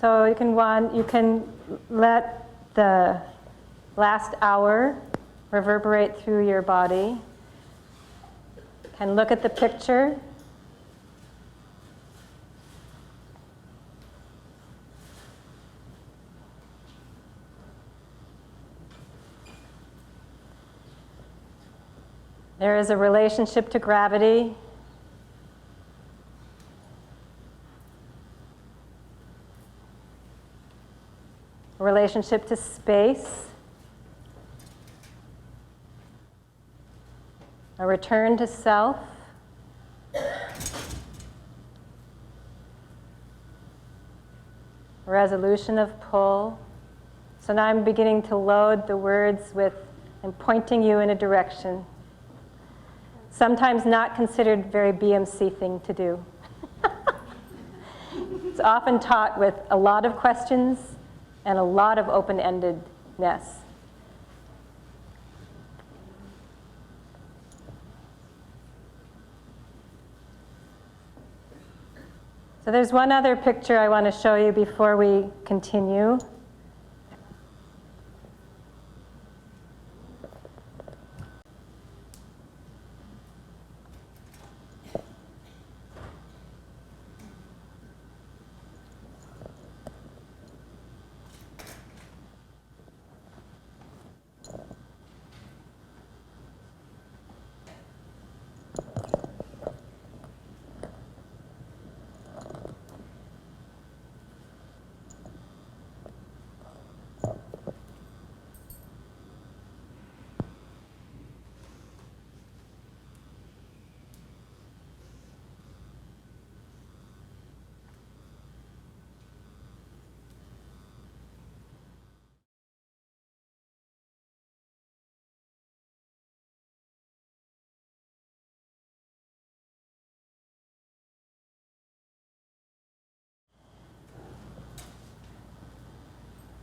So you can let the last hour reverberate through your body. Can look at the picture. There is a relationship to gravity. A relationship to space. A return to self. Resolution of pull. So now I'm beginning to load the words with, and pointing you in a direction. Sometimes not considered very BMC thing to do. It's often taught with a lot of questions and a lot of open-endedness. So there's one other picture I want to show you before we continue.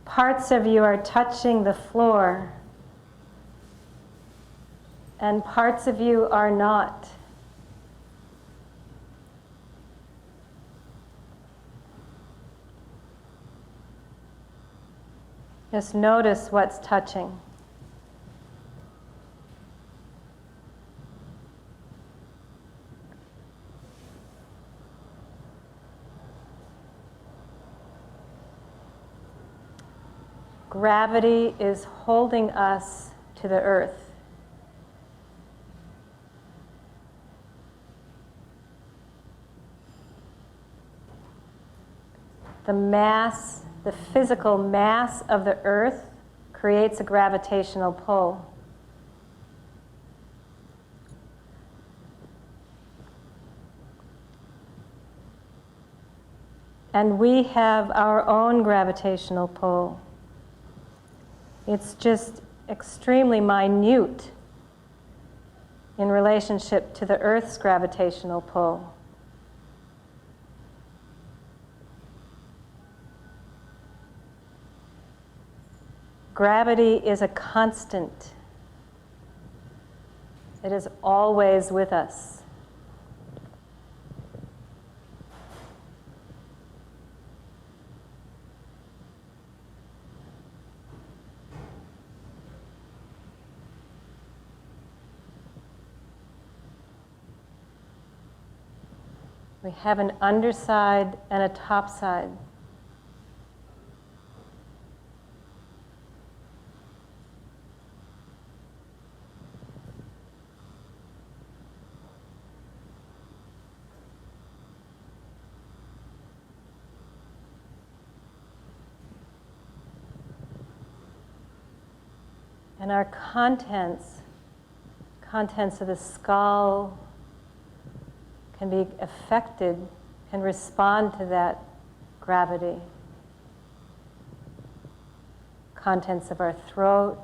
Parts of you are touching the floor, and parts of you are not. Just notice what's touching. Gravity is holding us to the earth. The mass, the physical mass of the earth creates a gravitational pull. And we have our own gravitational pull. It's just extremely minute in relationship to the Earth's gravitational pull. Gravity is a constant. It is always with us. We have an underside and a top side. And our contents of the skull, can be affected, can respond to that gravity. Contents of our throat,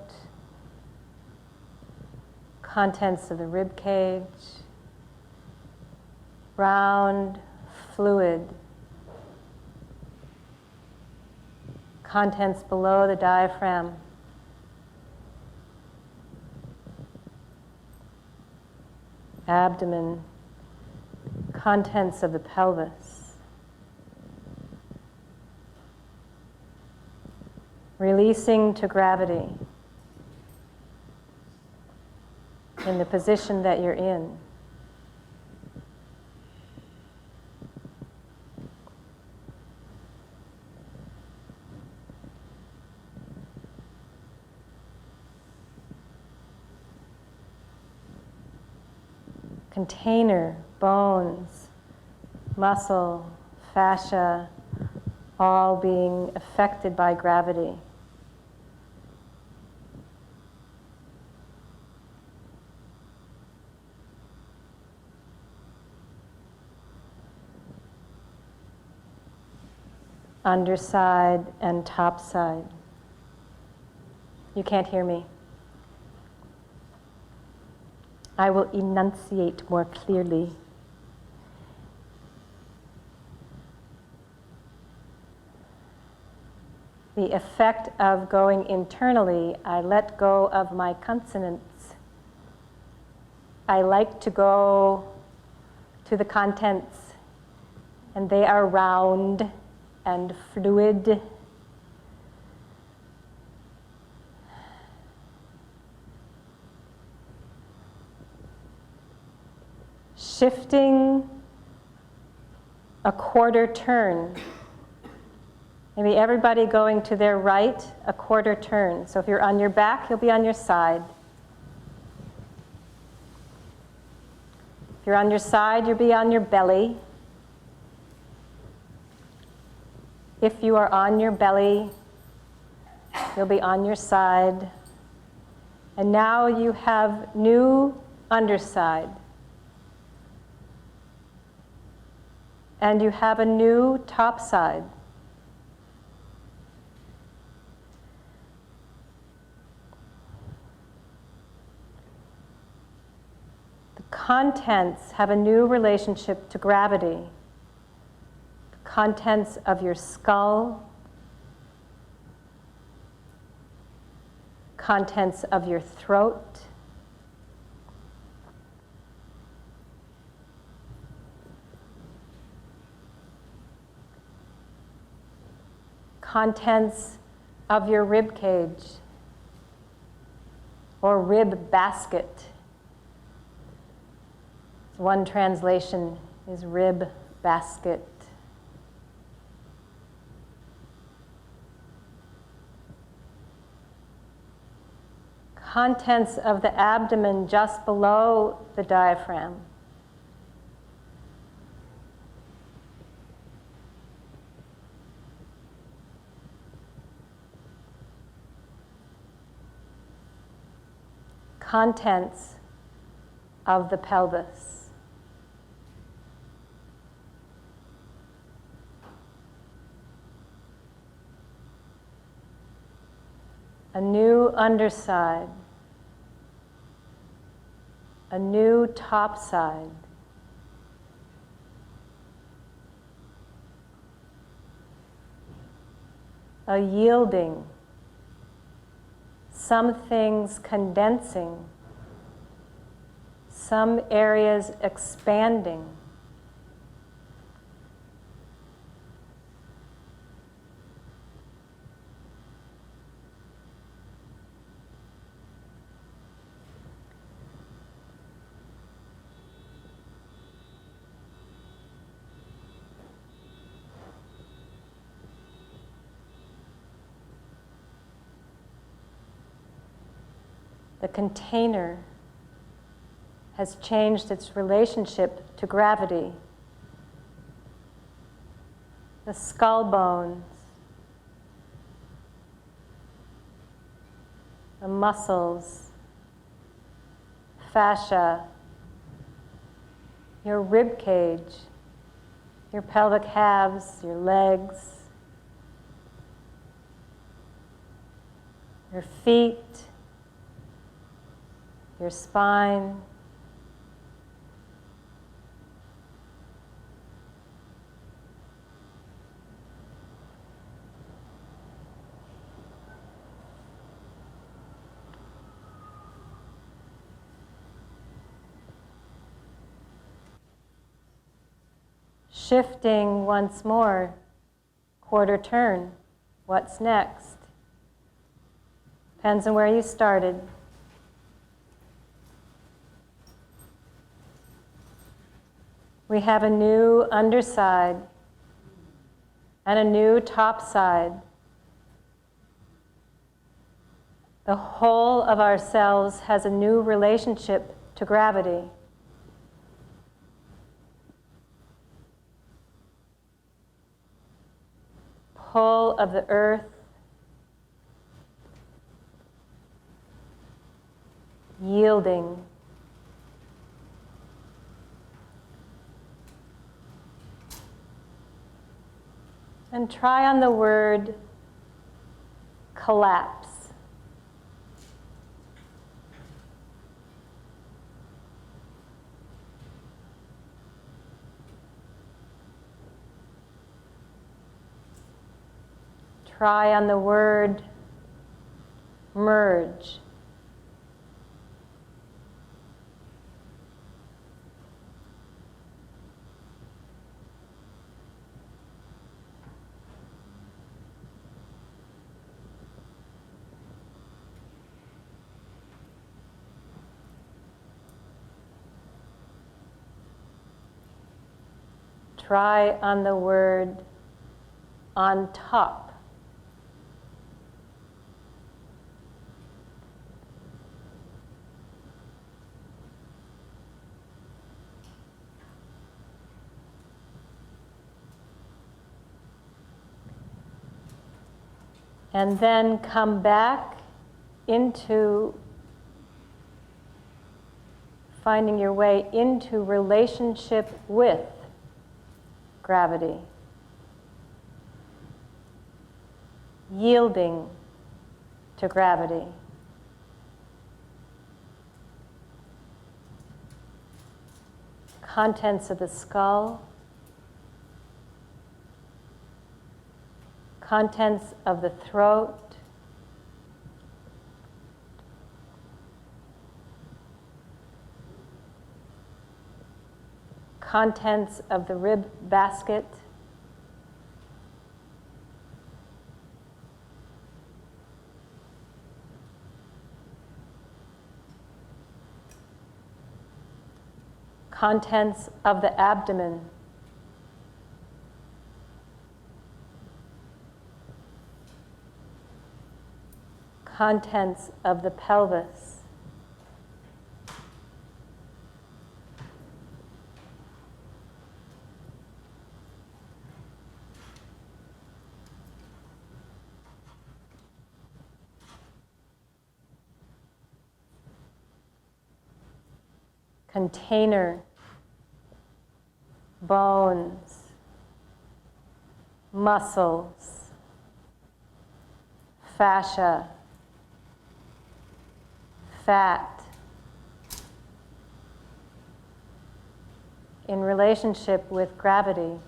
contents of the rib cage, round, fluid, contents below the diaphragm. Abdomen, contents of the pelvis. Releasing to gravity in the position that you're in. container, bones, muscle, fascia, all being affected by gravity. Underside and top side. You can't hear me. I will enunciate more clearly. The effect of going internally, I let go of my consonants. I like to go to the contents, and they are round and fluid. Shifting a quarter turn. Maybe everybody going to their right, a quarter turn. So if you're on your back, you'll be on your side. If you're on your side, you'll be on your belly. If you are on your belly, you'll be on your side. And now you have new underside. And you have a new top side. The contents have a new relationship to gravity. The contents of your skull, contents of your throat, contents of your rib cage or rib basket. One translation is rib basket. Contents of the abdomen just below the diaphragm. Contents of the pelvis. A new underside. A new top side. A yielding. Some things condensing, some areas expanding. The container has changed its relationship to gravity. The skull bones, the muscles, fascia, your rib cage, your pelvic halves, your legs, your feet, your spine, shifting once more, quarter turn. What's next? Depends on where you started. We have a new underside and a new top side. The whole of ourselves has a new relationship to gravity. pull of the earth, yielding. And try on the word collapse. Try on the word merge. Try on the word on top. And then come back into finding your way into relationship with gravity. Yielding to gravity. Contents of the skull. Contents of the throat. Contents of the rib basket. Contents of the abdomen. Contents of the pelvis. Container, bones, muscles, fascia, fat, in relationship with gravity.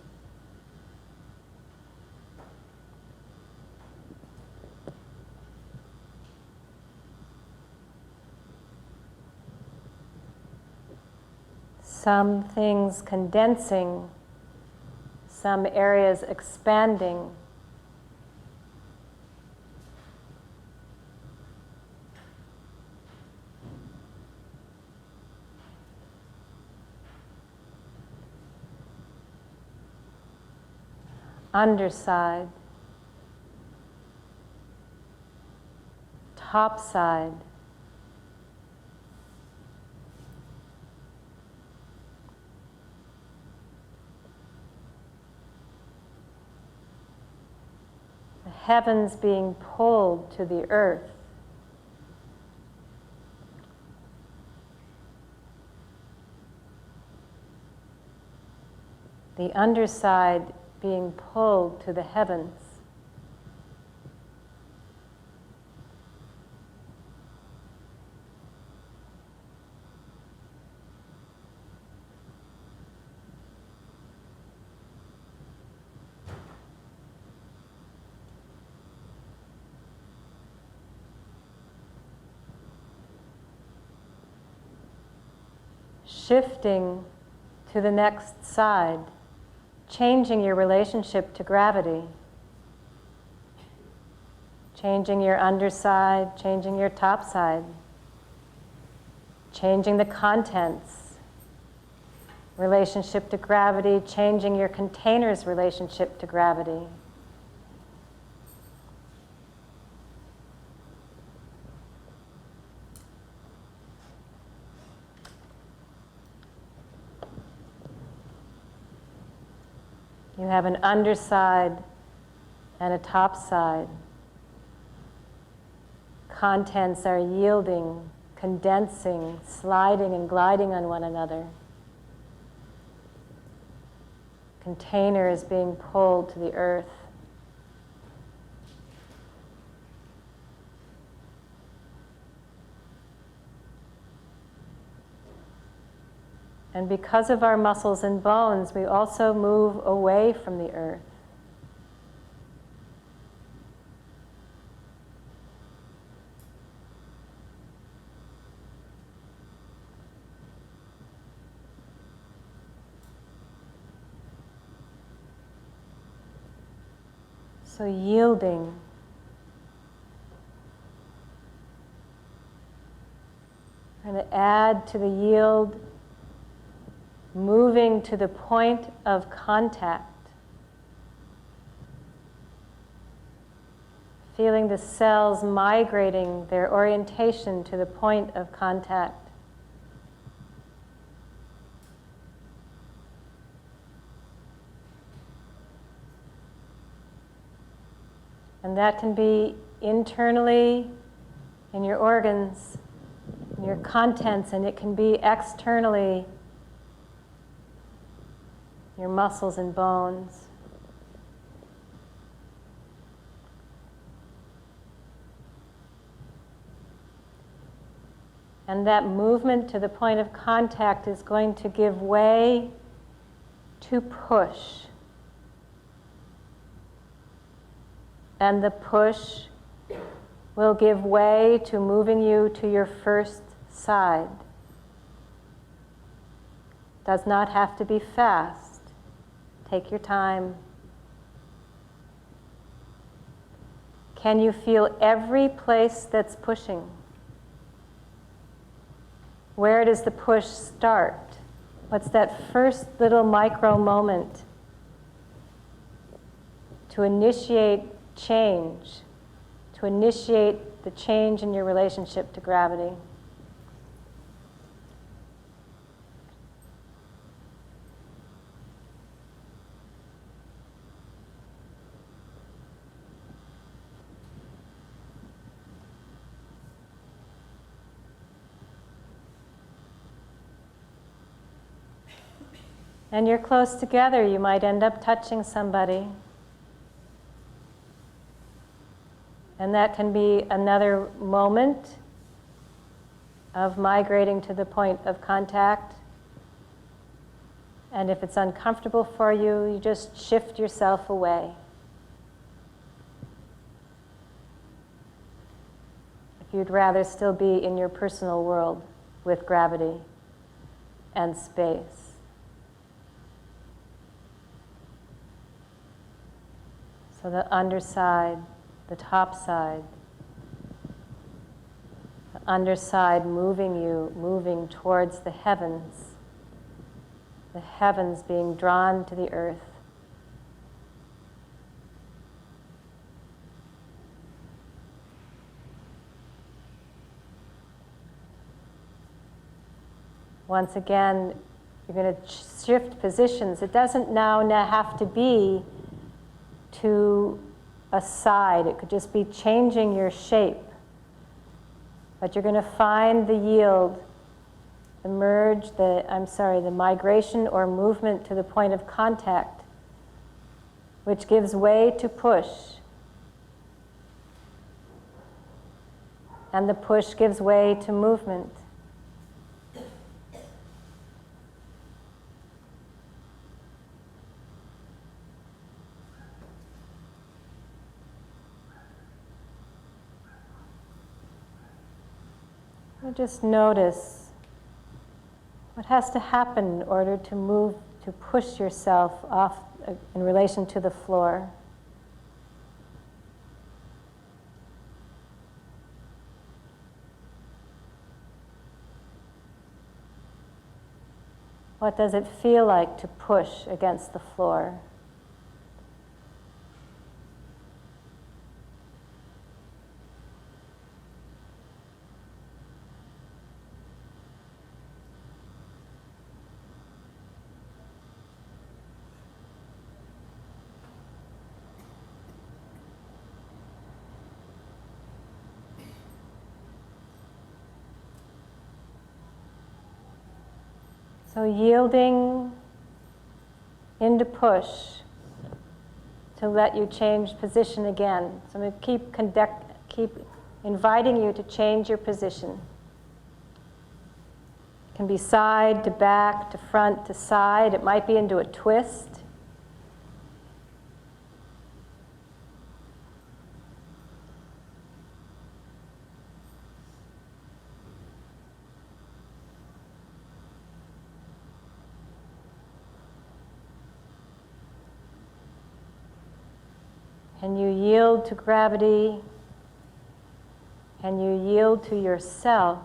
Some things condensing, some areas expanding. Underside, top side, the heavens being pulled to the earth. The underside being pulled to the heavens. Shifting to the next side. Changing your relationship to gravity. Changing your underside, changing your top side. Changing the contents, relationship to gravity, changing your container's relationship to gravity. You have an underside and a top side. Contents are yielding, condensing, sliding and gliding on one another. Container is being pulled to the earth. And because of our muscles and bones, we also move away from the earth. So yielding. We're going to add to the yield, moving to the point of contact. Feeling the cells migrating their orientation to the point of contact. And that can be internally in your organs, in your contents, and it can be externally, your muscles and bones. And that movement to the point of contact is going to give way to push. And the push will give way to moving you to your first side. Does not have to be fast. Take your time. Can you feel every place that's pushing? Where does the push start? What's that first little micro moment to initiate change, to initiate the change in your relationship to gravity? And you're close together, you might end up touching somebody. And that can be another moment of migrating to the point of contact. And if it's uncomfortable for you, you just shift yourself away. If you'd rather still be in your personal world with gravity and space. So the underside, the top side, the underside moving towards the heavens being drawn to the earth. Once again, you're going to shift positions. It doesn't now have to be to a side. It could just be changing your shape. But you're going to find the yield, the migration or movement to the point of contact, which gives way to push. And the push gives way to movement. Just notice what has to happen in order to move, to push yourself off in relation to the floor. What does it feel like to push against the floor? So yielding into push to let you change position again. So I'm going to keep inviting you to change your position. It can be side to back to front to side. It might be into a twist. And you yield to gravity, and you yield to yourself.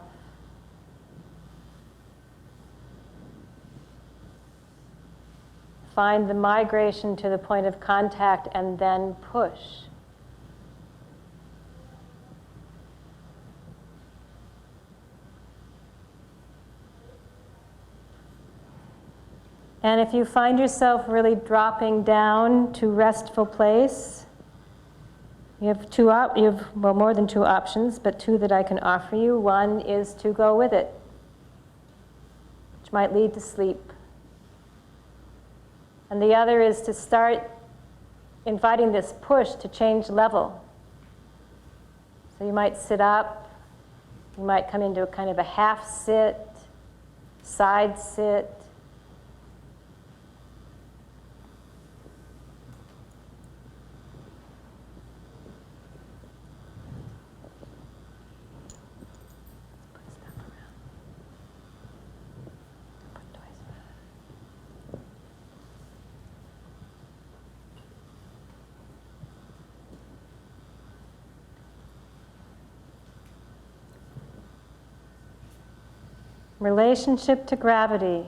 Find the migration to the point of contact and then push. And if you find yourself really dropping down to restful place, you have more than two options, but two that I can offer you. One is to go with it, which might lead to sleep. And the other is to start inviting this push to change level. So you might sit up, you might come into a kind of a half sit, side sit. Relationship to gravity.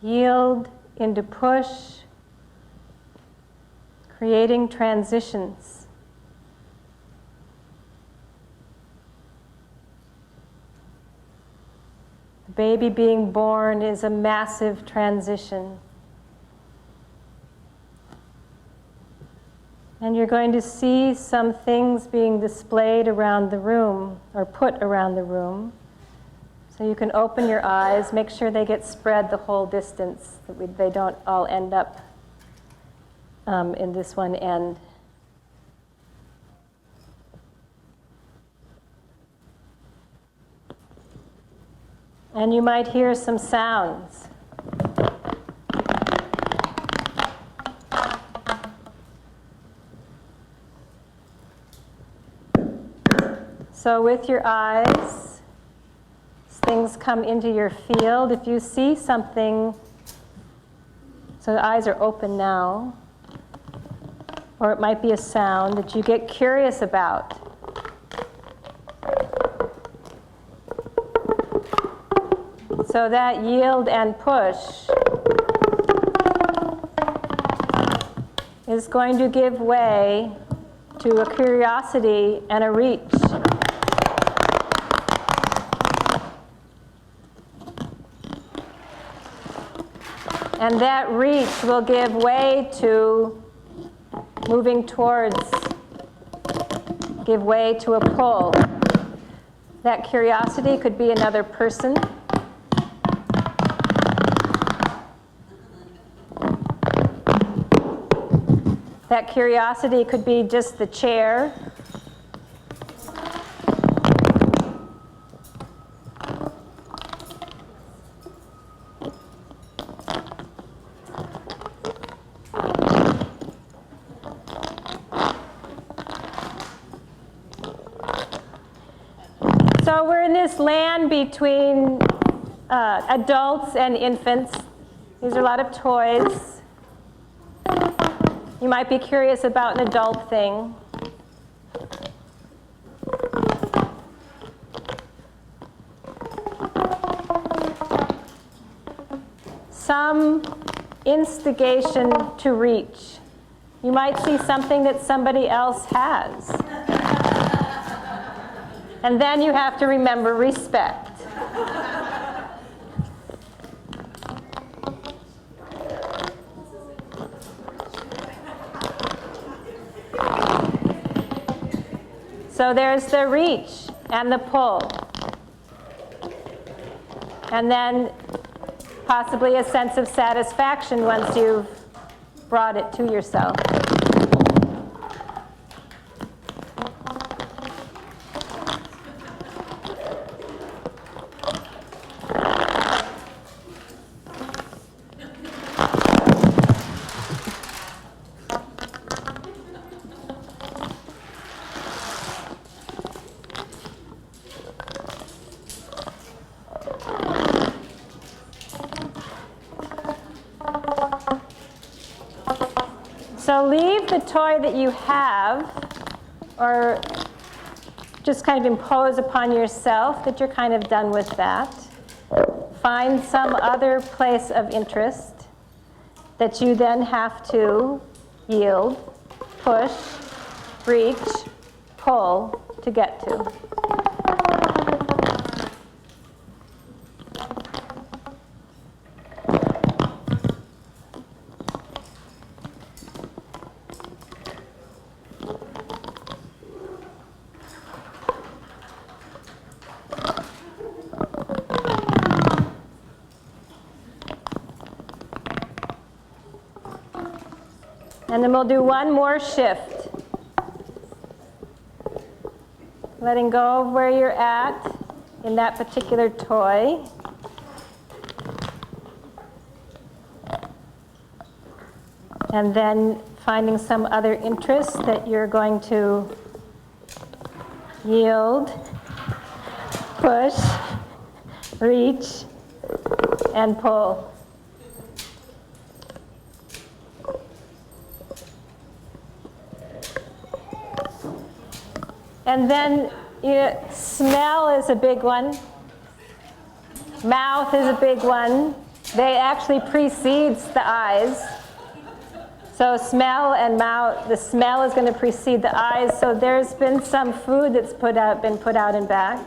Yield into push, creating transitions. The baby being born is a massive transition. And you're going to see some things being displayed around the room, or put around the room. So you can open your eyes, make sure they get spread the whole distance, that they don't all end up in this one end. And you might hear some sounds. So with your eyes, things come into your field. If you see something, so the eyes are open now, or it might be a sound that you get curious about. So that yield and push is going to give way to a curiosity and a reach. And that reach will give way to moving towards, give way to a pull. That curiosity could be another person. That curiosity could be just the chair. So we're in this land between adults and infants. These are a lot of toys. You might be curious about an adult thing. Some instigation to reach. You might see something that somebody else has. And then you have to remember respect. So there's the reach and the pull. And then possibly a sense of satisfaction once you've brought it to yourself. So leave the toy that you have, or just kind of impose upon yourself that you're kind of done with that. Find some other place of interest that you then have to yield, push, reach, pull to get to. And then we'll do one more shift. Letting go of where you're at in that particular toy. And then finding some other interest that you're going to yield, push, reach, and pull. And then smell is a big one. Mouth is a big one. They actually precedes the eyes. So smell and mouth, the smell is going to precede the eyes. So there's been some food that's been put out and back.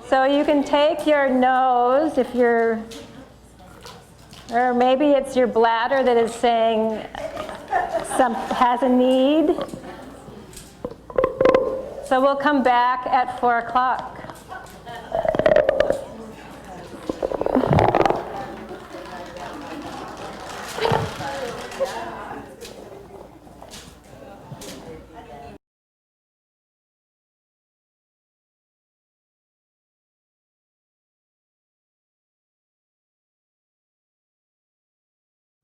So you can take your nose if you're, or maybe it's your bladder that is saying has a need. So we'll come back at 4 o'clock.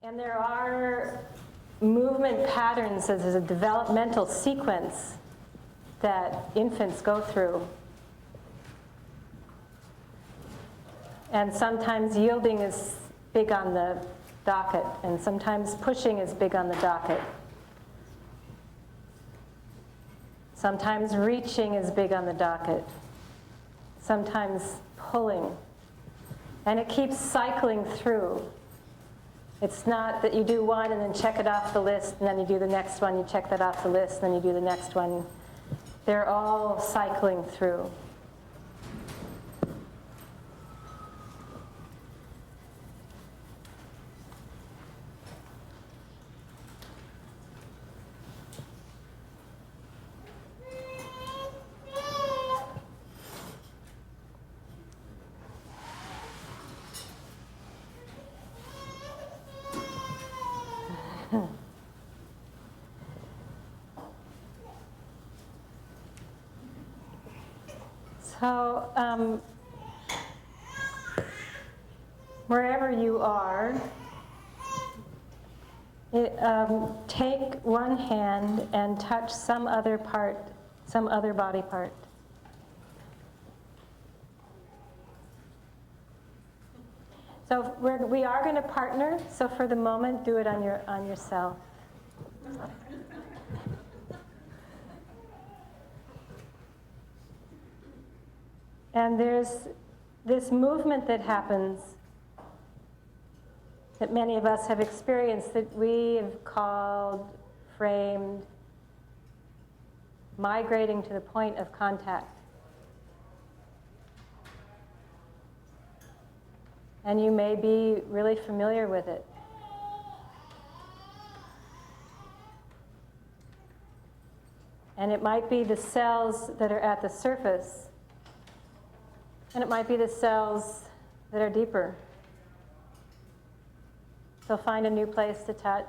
And there are movement patterns as a developmental sequence that infants go through. And sometimes yielding is big on the docket, and sometimes pushing is big on the docket. Sometimes reaching is big on the docket. Sometimes pulling. And it keeps cycling through. It's not that you do one and then check it off the list, and then you do the next one, you check that off the list, and then you do the next one. They're all cycling through. So, wherever you are, take one hand and touch some other part, some other body part. So we are going to partner, so for the moment, do it on yourself. And there's this movement that happens that many of us have experienced that we have called, framed, migrating to the point of contact. And you may be really familiar with it. And it might be the cells that are at the surface. And it might be the cells that are deeper. So find a new place to touch.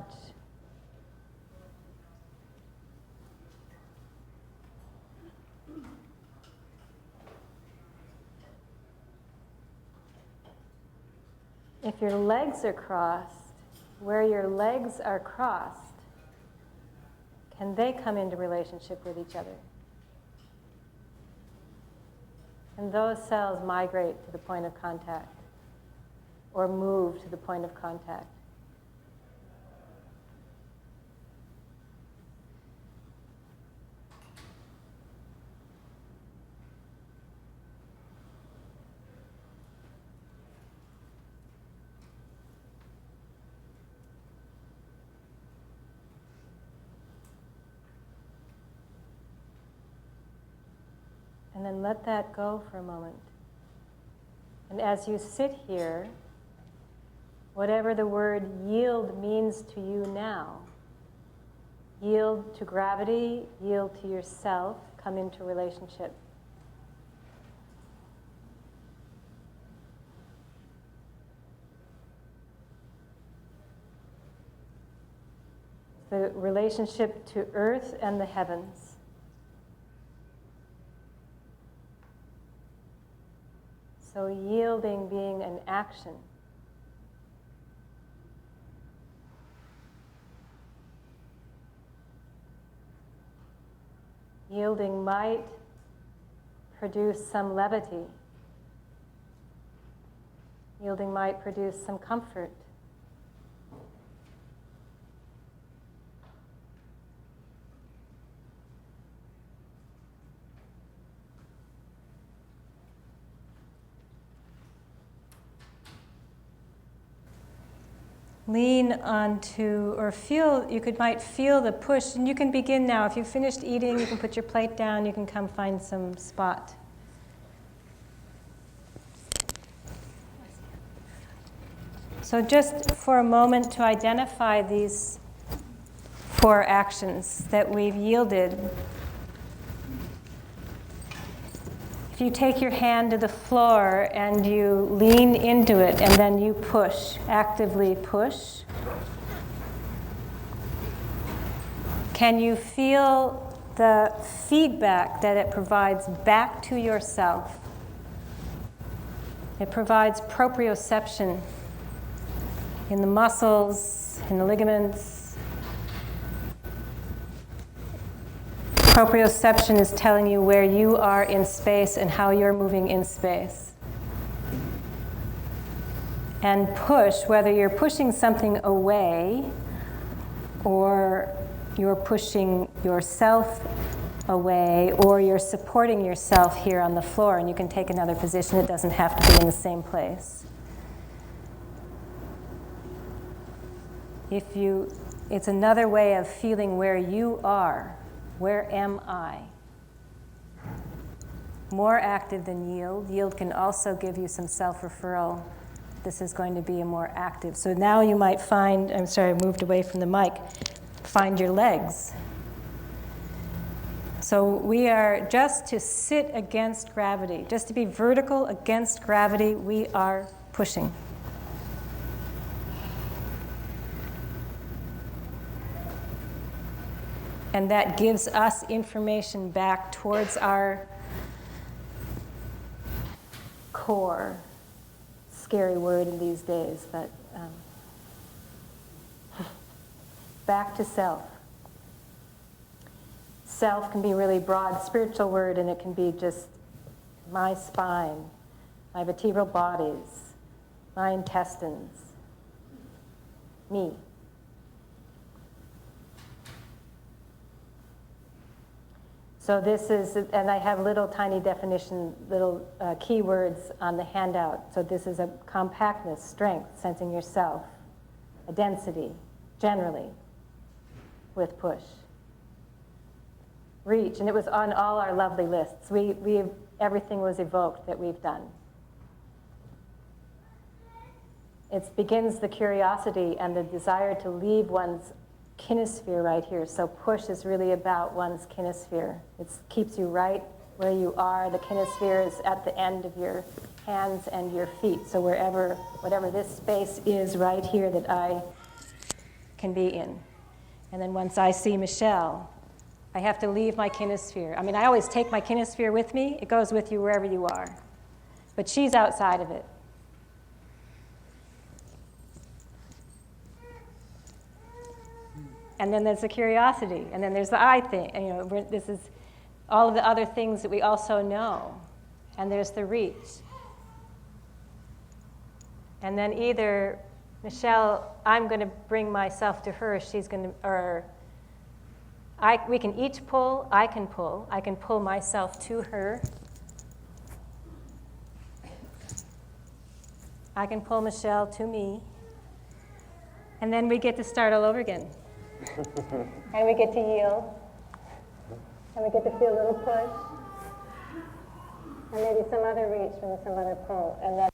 If your legs are crossed, where your legs are crossed, can they come into relationship with each other? And those cells migrate to the point of contact or move to the point of contact. And then let that go for a moment. And as you sit here, whatever the word yield means to you now, yield to gravity, yield to yourself, come into relationship. The relationship to earth and the heavens. So yielding being an action. Yielding might produce some levity. Yielding might produce some comfort. Lean onto, or feel, might feel the push, and you can begin now. If you've finished eating, you can put your plate down, you can come find some spot. So just for a moment to identify these 4 actions that we've yielded. If you take your hand to the floor and you lean into it and then you push, actively push, can you feel the feedback that it provides back to yourself? It provides proprioception in the muscles, in the ligaments. Proprioception is telling you where you are in space and how you're moving in space. And push, whether you're pushing something away or you're pushing yourself away or you're supporting yourself here on the floor, and you can take another position. It doesn't have to be in the same place. It's another way of feeling where you are. Where am I? More active than yield. Yield can also give you some self-referral. This is going to be a more active. So now you might find, I'm sorry, I moved away from the mic. Find your legs. So we are just to sit against gravity, just to be vertical against gravity, we are pushing. And that gives us information back towards our core. Scary word in these days, but back to self. Self can be a really broad spiritual word, and it can be just my spine, my vertebral bodies, my intestines, me. So this is, and I have little tiny definition, little keywords on the handout. So this is a compactness, strength, sensing yourself, a density, generally, with push. Reach, and it was on all our lovely lists. Everything was evoked that we've done. It begins the curiosity and the desire to leave one's kinesphere right here. So push is really about one's kinesphere. It keeps you right where you are. The kinesphere is at the end of your hands and your feet. So whatever this space is right here that I can be in. And then once I see Michelle, I have to leave my kinesphere. I mean, I always take my kinesphere with me. It goes with you wherever you are. But she's outside of it. And then there's the curiosity, and then there's the I thing. And, this is all of the other things that we also know. And there's the reach. And then either, Michelle, I'm going to bring myself to her, she's going to, or we can each pull, I can pull myself to her. I can pull Michelle to me. And then we get to start all over again. And we get to yield. And we get to feel a little push. And maybe some other reach from some other pull. And then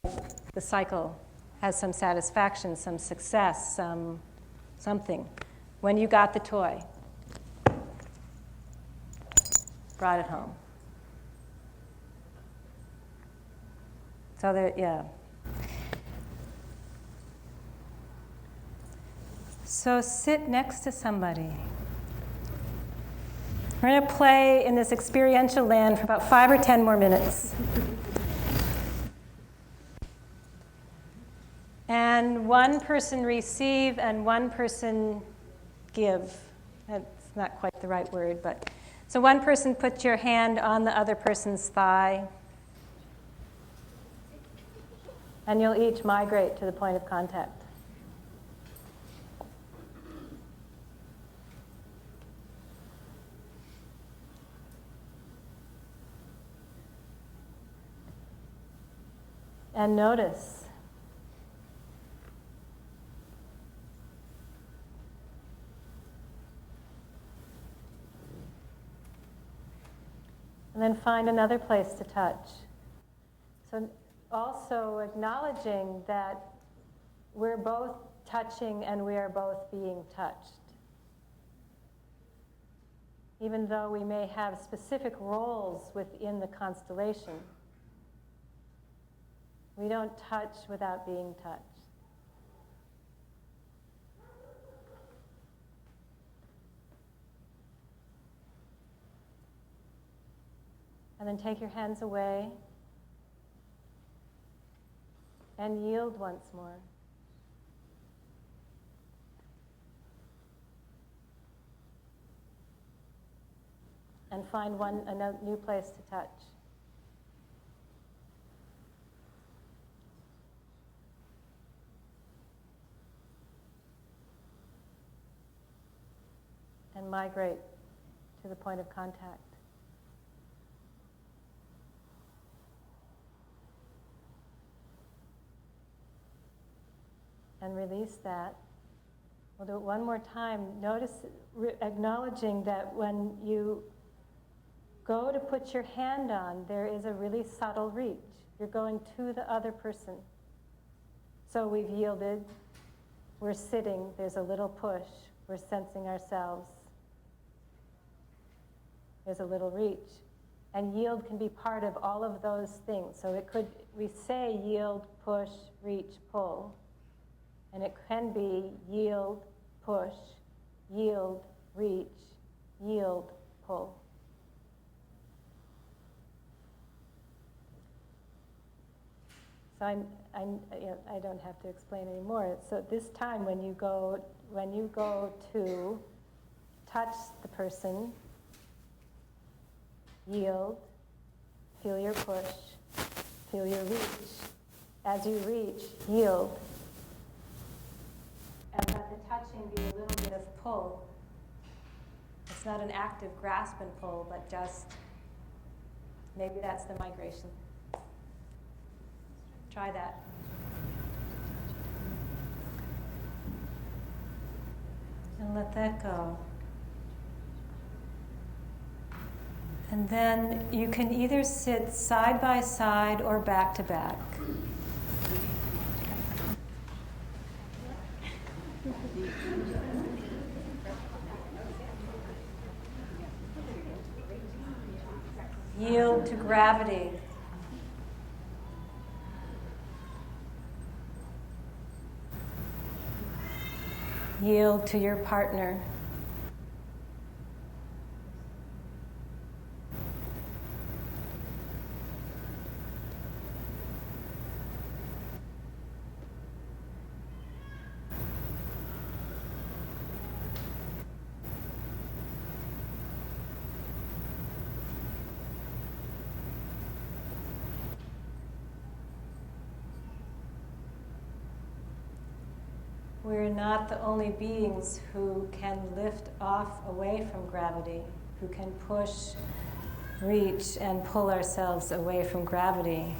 the cycle has some satisfaction, some success, something. When you got the toy, brought it home. So there, yeah. So sit next to somebody. We're going to play in this experiential land for about 5 or 10 more minutes. And one person receive and one person give. That's not quite the right word, but. So one person put your hand on the other person's thigh. And you'll each migrate to the point of contact. And notice. And then find another place to touch. So also acknowledging that we're both touching and we are both being touched. Even though we may have specific roles within the constellation, we don't touch without being touched. And then take your hands away and yield once more. And find a new place to touch. And migrate to the point of contact. And release that. We'll do it one more time. Notice, acknowledging that when you go to put your hand on, there is a really subtle reach. You're going to the other person. So we've yielded. We're sitting. There's a little push. We're sensing ourselves. There's a little reach. And yield can be part of all of those things. So we say yield, push, reach, pull. And it can be yield, push, yield, reach, yield, pull. So I don't have to explain anymore. So this time when you go to touch the person, yield, feel your push, feel your reach. As you reach, yield. And let the touching be a little bit of pull. It's not an active grasp and pull, but just maybe that's the migration. Try that. And let that go. And then you can either sit side by side or back to back. Yield to gravity. Yield to your partner. We're not the only beings who can lift off away from gravity, who can push, reach, and pull ourselves away from gravity.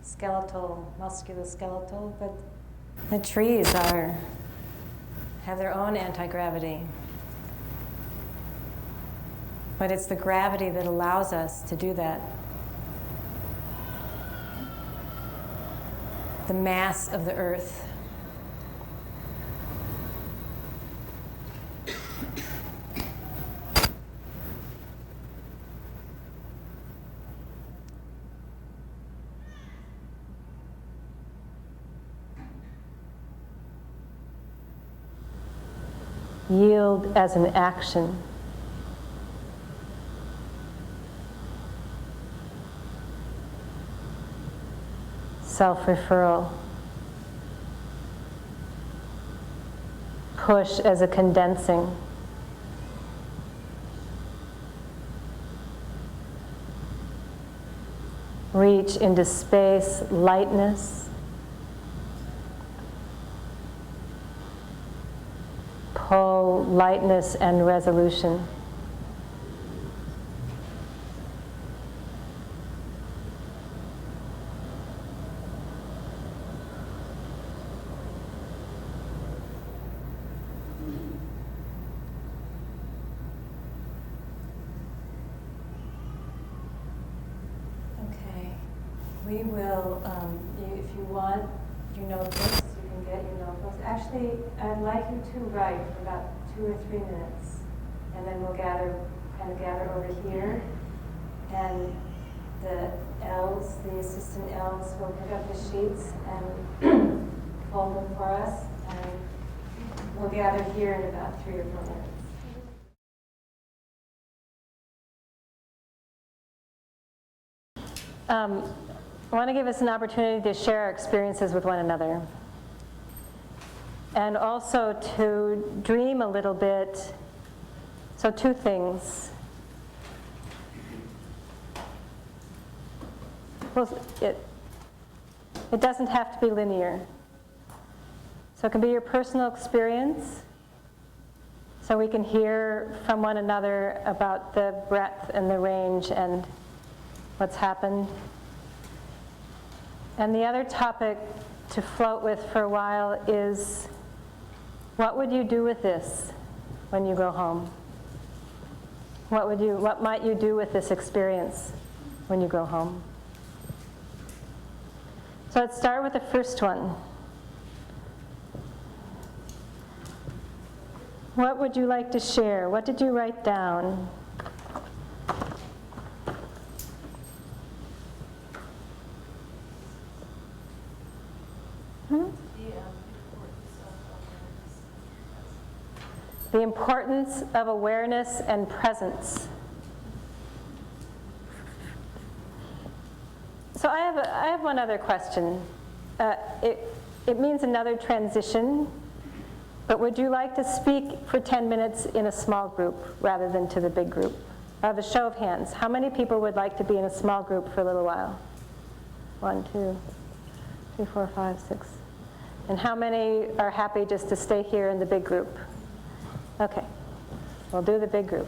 Skeletal, musculoskeletal, but the trees have their own anti-gravity. But it's the gravity that allows us to do that. The mass of the earth. Yield as an action. Self-referral. Push as a condensing. Reach into space, lightness. Pull, lightness and resolution. We will, if you want your notebooks, you can get your notebooks. Actually, I'd like you to write for about 2 or 3 minutes, and then we'll gather over here, and the L's, the assistant L's, will pick up the sheets and fold them for us, and we'll gather here in about 3 or 4 minutes. I want to give us an opportunity to share our experiences with one another, and also to dream a little bit. So 2 things. Well, it doesn't have to be linear. So it can be your personal experience, so we can hear from one another about the breadth and the range and what's happened. And the other topic to float with for a while is, what would you do with this when you go home? What might you do with this experience when you go home? So let's start with the first one. What would you like to share? What did you write down? The importance of awareness and presence. So I have one other question. It means another transition, but would you like to speak for 10 minutes in a small group rather than to the big group? The show of hands. How many people would like to be in a small group for a little while? 1, 2, 3, 4, 5, 6. And how many are happy just to stay here in the big group? Okay, we'll do the big group.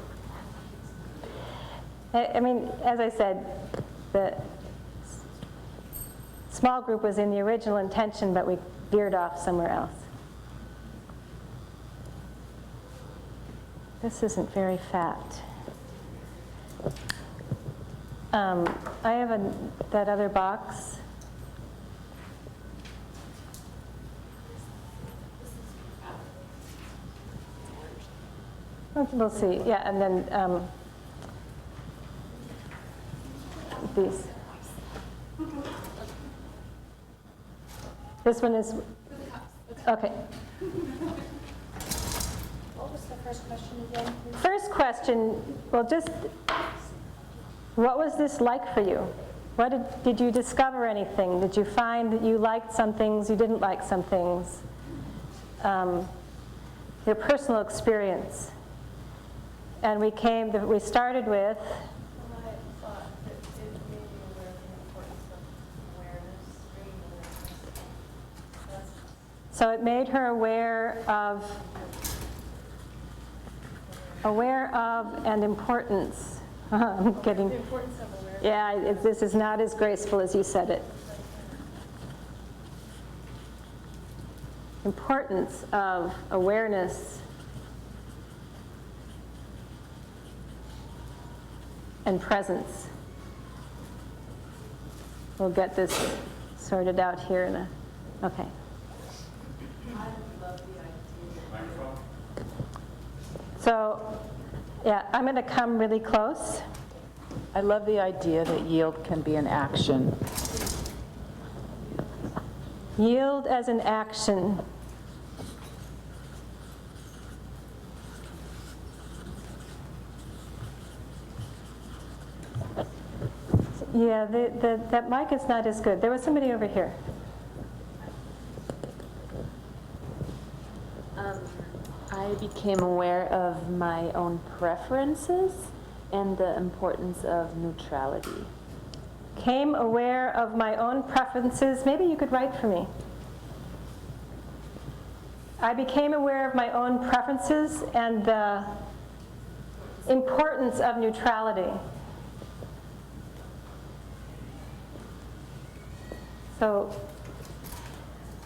I mean, as I said, the small group was in the original intention, but we veered off somewhere else. This isn't very fat. I have that other box. We'll see, yeah, and then these. This one is, Okay. What was the first question again? First question, well, just what was this like for you? What did you discover anything? Did you find that you liked some things, you didn't like some things? Your personal experience. And we started with. So it made her aware of and importance. I'm getting. The importance of awareness. Yeah, this is not as graceful as you said it. Importance of awareness and presence. We'll get this sorted out here in a. Okay. So, yeah, I'm going to come really close. I love the idea that yield can be an action. Yield as an action. Yeah, that mic is not as good. There was somebody over here. I became aware of my own preferences and the importance of neutrality. Came aware of my own preferences. Maybe you could write for me. I became aware of my own preferences and the importance of neutrality. So,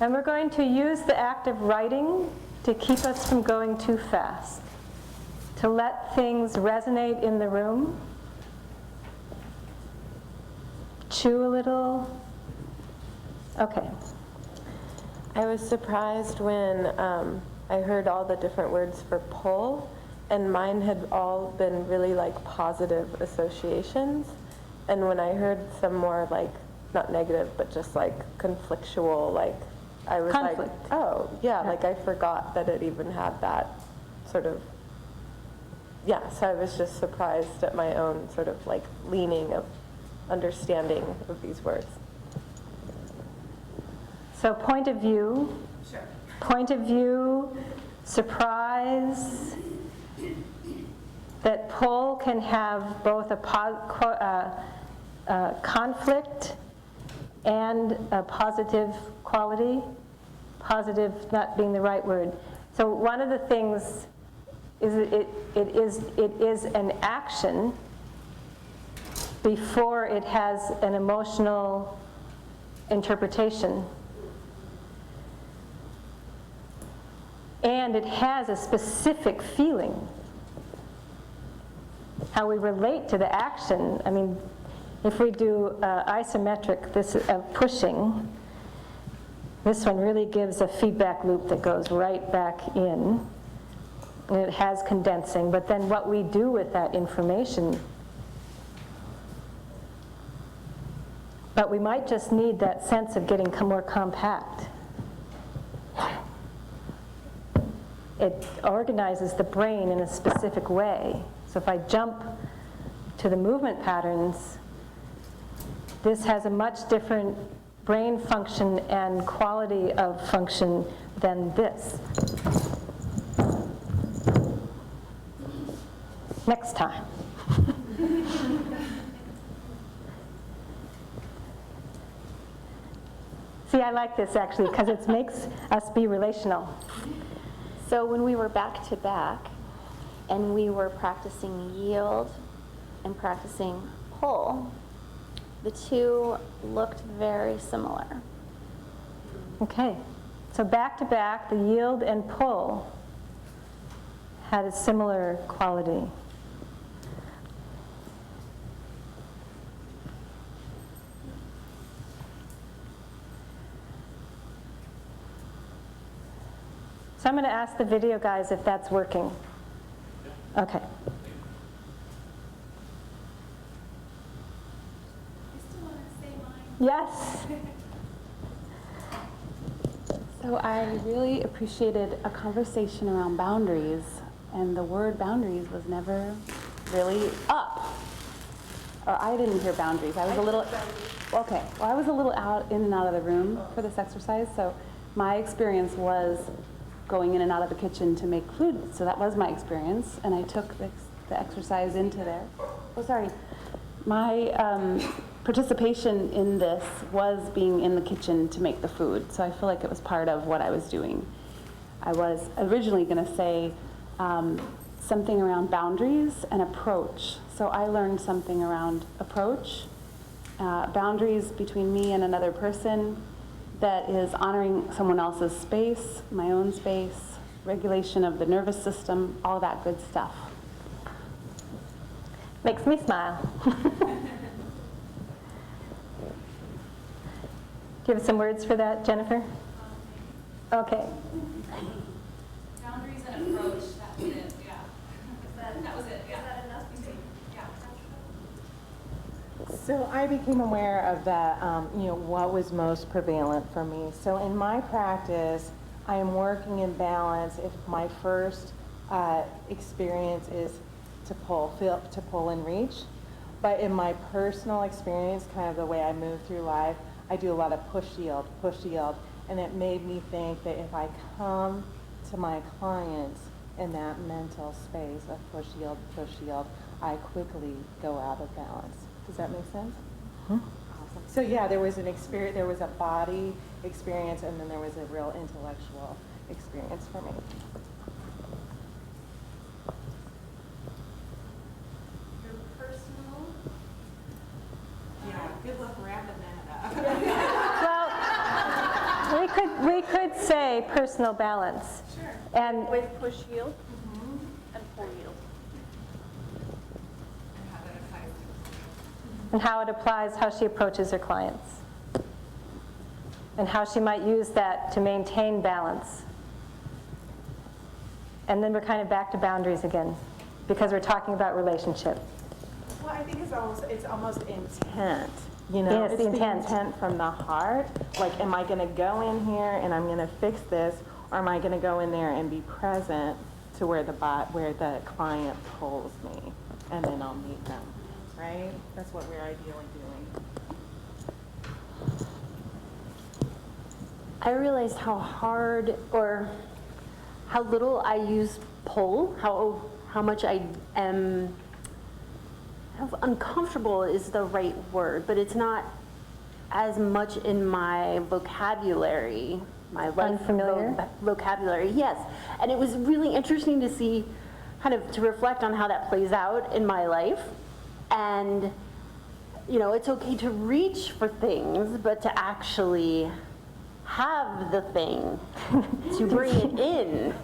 and we're going to use the act of writing to keep us from going too fast, to let things resonate in the room, chew a little. Okay. I was surprised when I heard all the different words for pull, and mine had all been really like positive associations. And when I heard some more like, not negative, but just like conflictual, like I was Conflict. like, oh, yeah, like I forgot that it even had that sort of, yeah, so I was just surprised at my own sort of like leaning of understanding of these words. So point of view, Sure. Point of view, surprise, that pull can have both a conflict and a positive quality, positive not being the right word. So one of the things is it is an action before it has an emotional interpretation. And it has a specific feeling. How we relate to the action, I mean, if we do isometric, this pushing, this one really gives a feedback loop that goes right back in. And it has condensing, but then what we do with that information. But we might just need that sense of getting more compact. It organizes the brain in a specific way. So if I jump to the movement patterns, this has a much different brain function and quality of function than this. Next time. See, I like this actually because it makes us be relational. So when we were back to back and we were practicing yield and practicing pull, the two looked very similar. Okay, so back to back, the yield and pull had a similar quality. So I'm going to ask the video guys if that's working. Okay. Yes. So I really appreciated a conversation around boundaries, and the word boundaries was never really up. Or I didn't hear boundaries. I was a little, okay, well, I was a little in and out of the room for this exercise, so my experience was going in and out of the kitchen to make food. So that was my experience, and I took the exercise into there. Oh, sorry. My participation in this was being in the kitchen to make the food, so I feel like it was part of what I was doing. I was originally going to say something around boundaries and approach. So I learned something around approach, boundaries between me and another person, that is honoring someone else's space, my own space, regulation of the nervous system, all that good stuff. Makes me smile. Do you have some words for that, Jennifer? Okay. Boundaries and approach, that was it, yeah. That was it, yeah. Is that enough? Yeah. So I became aware of that, what was most prevalent for me. So in my practice, I am working in balance if my first experience is to pull and reach. But in my personal experience, kind of the way I move through life, I do a lot of push yield, and it made me think that if I come to my clients in that mental space of push yield, I quickly go out of balance. Does that make sense? Awesome. So yeah, there was an experience, there was a body experience, and then there was a real intellectual experience for me. Your personal? Yeah, good luck wrapping that up. Well, we could say personal balance. Sure. And with push yield and pull yield. and how it applies, how she approaches her clients, and how she might use that to maintain balance. And then we're kind of back to boundaries again, because we're talking about relationship. Well, I think it's almost intent. Yes, it's the intent. from the heart. Like, am I going to go in here and I'm going to fix this, or am I going to go in there and be present to where the client pulls me, and then I'll meet them, right? That's what we're ideally doing. I realized how hard or how little I use pull, how much I am, uncomfortable is the right word, but it's not as much in my vocabulary, my life vocabulary, yes. And it was really interesting to see, kind of to reflect on how that plays out in my life. And, it's okay to reach for things, but to actually have the thing, to bring it in,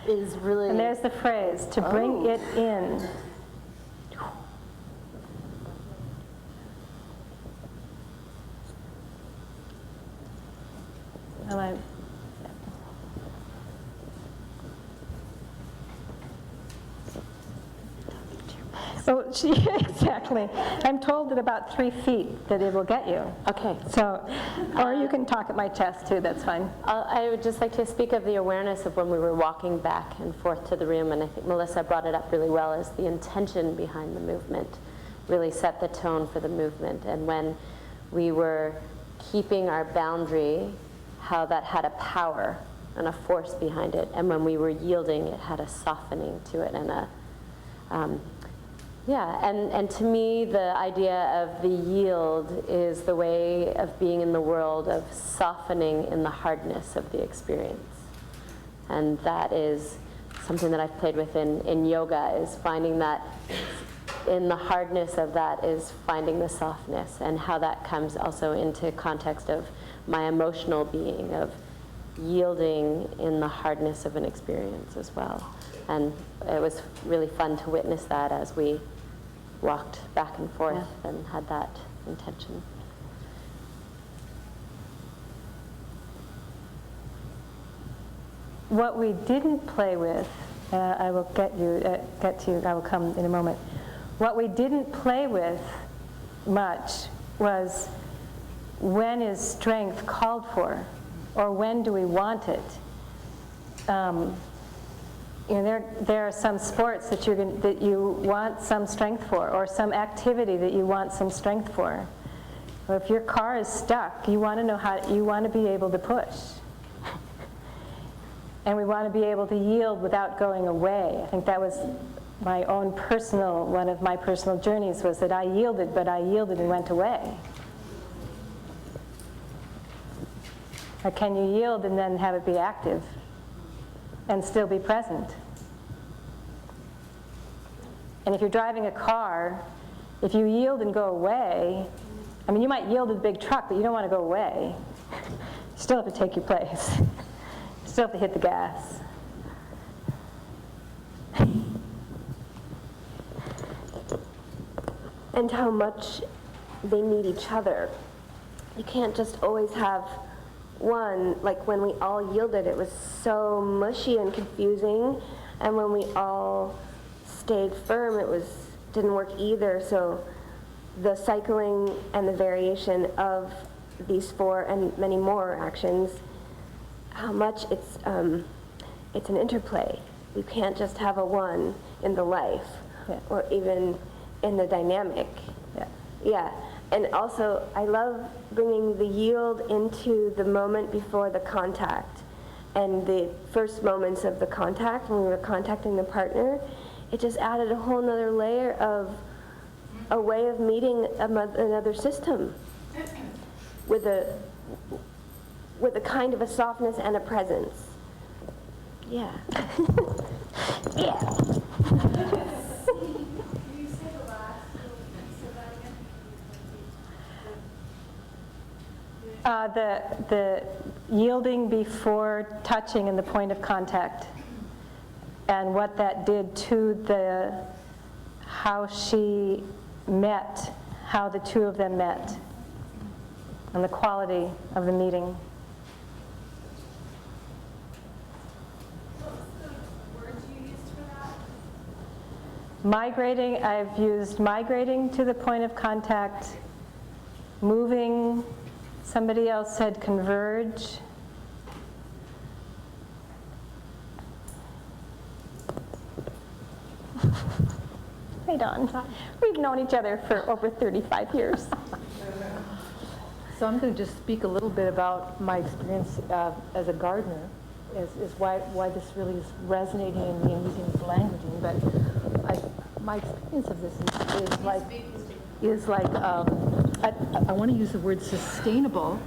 is really... And there's the phrase, to bring it in. Exactly. I'm told that about 3 feet that it will get you. Okay. So, or you can talk at my chest too, that's fine. I would just like to speak of the awareness of when we were walking back and forth to the room, and I think Melissa brought it up really well, is the intention behind the movement really set the tone for the movement. And when we were keeping our boundary, how that had a power and a force behind it, and when we were yielding, it had a softening to it and a and to me, the idea of the yield is the way of being in the world of softening in the hardness of the experience. And that is something that I've played with in yoga, is finding that in the hardness of that is finding the softness, and how that comes also into context of my emotional being, of yielding in the hardness of an experience as well. And it was really fun to witness that as we walked back and forth and had that intention. What we didn't play with, I will get to, I will come in a moment. What we didn't play with much was, when is strength called for? Or when do we want it? There are some sports that you want some strength for, or some activity that you want some strength for. Or if your car is stuck, you want to be able to push. And we want to be able to yield without going away. I think that was one of my personal journeys, was that I yielded, but I yielded and went away. Or can you yield and then have it be active and still be present? And if you're driving a car, if you yield and go away, I mean, you might yield to the big truck, but you don't want to go away. You still have to take your place. You still have to hit the gas. And how much they need each other. You can't just always have one. Like when we all yielded, it was so mushy and confusing, and when we all stayed firm, didn't work either. So the cycling and the variation of these 4 and many more actions, how much it's an interplay. You can't just have a one in the life, or even in the dynamic. Yeah. And also, I love bringing the yield into the moment before the contact, and the first moments of the contact when we were contacting the partner. It just added a whole nother layer of a way of meeting another system with a kind of a softness and a presence. Yeah. Yeah. The yielding before touching in the point of contact, and what that did to how she met, how the two of them met, and the quality of the meeting. What was the words you used for that? Migrating, I've used migrating to the point of contact, moving. Somebody else said converge. Right on. We've known each other for over 35 years. So I'm going to just speak a little bit about my experience as a gardener, is why this really is resonating in me and using this languaging. But my experience of this is like I want to use the word sustainable,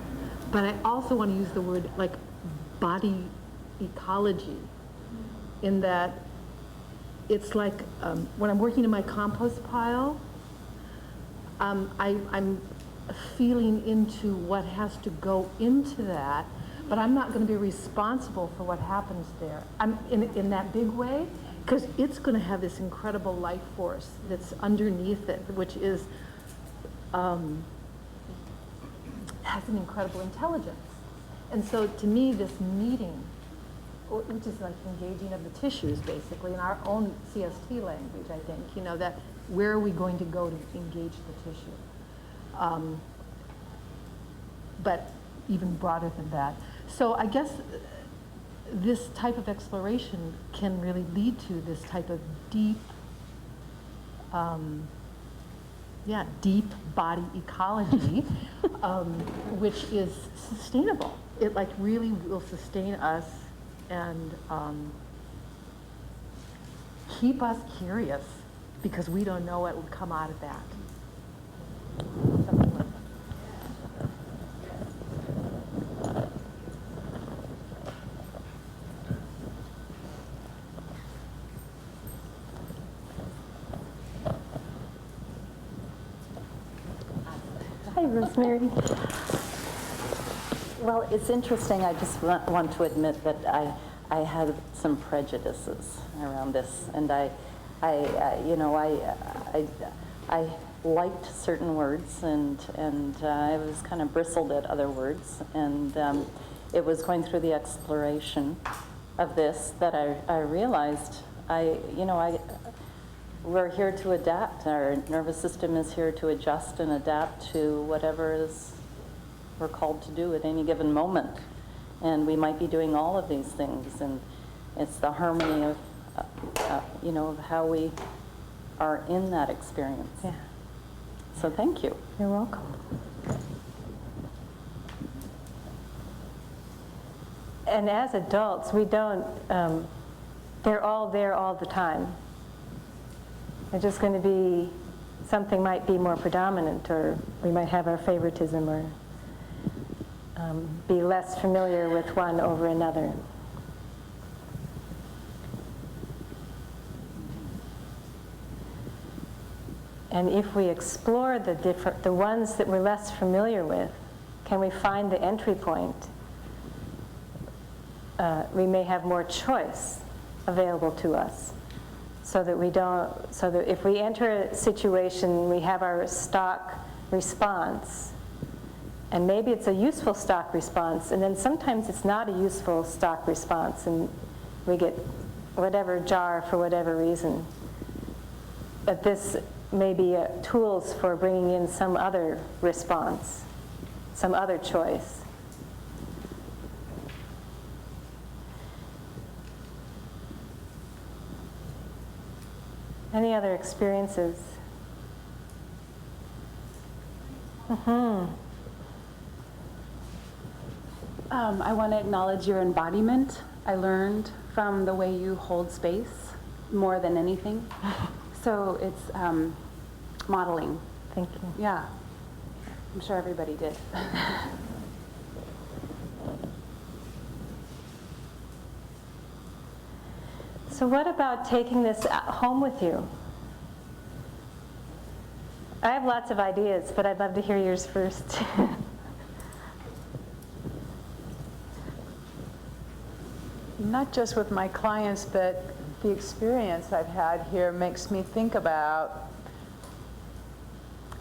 but I also want to use the word like body ecology, in that it's like when I'm working in my compost pile, I'm feeling into what has to go into that, but I'm not going to be responsible for what happens there. I'm in that big way, because it's going to have this incredible life force that's underneath it, which is has an incredible intelligence. And so to me, this meeting, which is like engaging of the tissues, basically, in our own CST language, I think, that where are we going to go to engage the tissue? But even broader than that. So I guess this type of exploration can really lead to this type of deep, deep body ecology, which is sustainable. It like really will sustain us and keep us curious, because we don't know what will come out of that. Something like that. Hi, Rosemary. Well, it's interesting. I just want to admit that I had some prejudices around this, and I liked certain words, and I was kind of bristled at other words, and it was going through the exploration of this that I realized we're here to adapt. Our nervous system is here to adjust and adapt to whatever is we're called to do at any given moment. And we might be doing all of these things, and it's the harmony of, of how we are in that experience. Yeah. So thank you. You're welcome. And as adults, we don't, they're all there all the time. They're just going to be, something might be more predominant, or we might have our favoritism, or be less familiar with one over another. And if we explore the ones that we're less familiar with, can we find the entry point? We may have more choice available to us, so that if we enter a situation, we have our stock response, and maybe it's a useful stock response, and then sometimes it's not a useful stock response, and we get whatever jar for whatever reason. But this may be tools for bringing in some other response, some other choice. Any other experiences? I want to acknowledge your embodiment. I learned from the way you hold space more than anything. So it's modeling. Thank you. Yeah. I'm sure everybody did. So what about taking this home with you? I have lots of ideas, but I'd love to hear yours first. Not just with my clients, but the experience I've had here makes me think about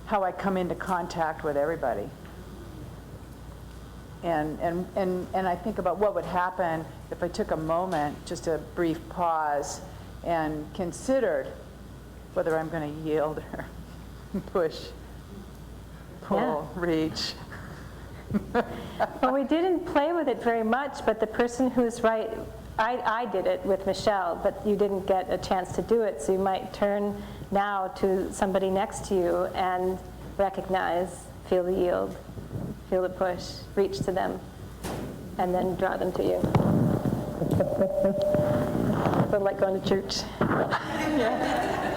how I come into contact with everybody. And I think about what would happen if I took a moment, just a brief pause, and considered whether I'm going to yield or push, pull, reach. Well, we didn't play with it very much, but the person who's right, I did it with Michelle, but you didn't get a chance to do it, so you might turn now to somebody next to you and recognize, feel the yield, feel the push, reach to them, and then draw them to you. A little like going to church. Yeah.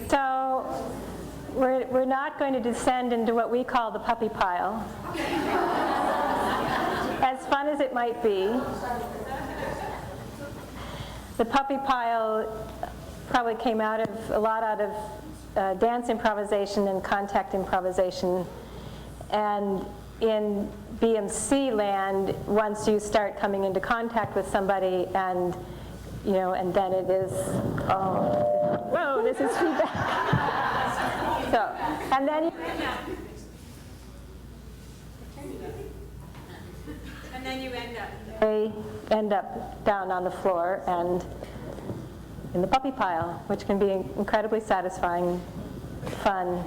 So we're not going to descend into what we call the puppy pile. As fun as it might be. The puppy pile probably came out of a lot out of dance improvisation and contact improvisation. And in BMC land, once you start coming into contact with somebody and and then it is, oh, whoa, this is feedback. So, and then you end up down on the floor and in the puppy pile, which can be incredibly satisfying, fun.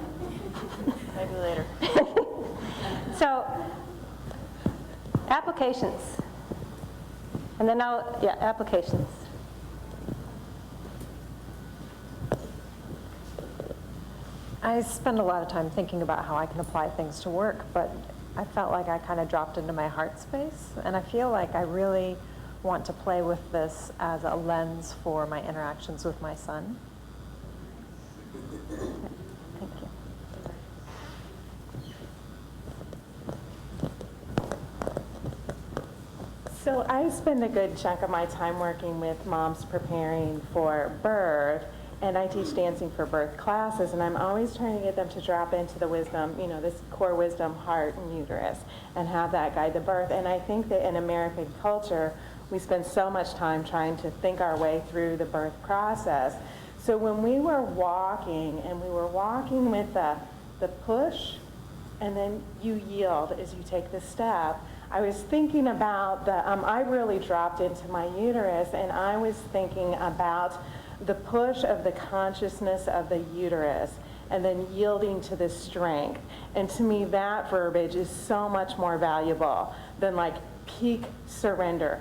Maybe later. So, applications. And then applications. I spend a lot of time thinking about how I can apply things to work, but I felt like I kind of dropped into my heart space, and I feel like I really want to play with this as a lens for my interactions with my son. Thank you. So I spend a good chunk of my time working with moms preparing for birth, and I teach dancing for birth classes, and I'm always trying to get them to drop into the wisdom, this core wisdom, heart and uterus, and have that guide the birth. And I think that in American culture, we spend so much time trying to think our way through the birth process. So when we were walking, and we were walking with the push, and then you yield as you take the step, I was thinking about I really dropped into my uterus, and I was thinking about the push of the consciousness of the uterus, and then yielding to the strength. And to me, that verbiage is so much more valuable than like peak surrender,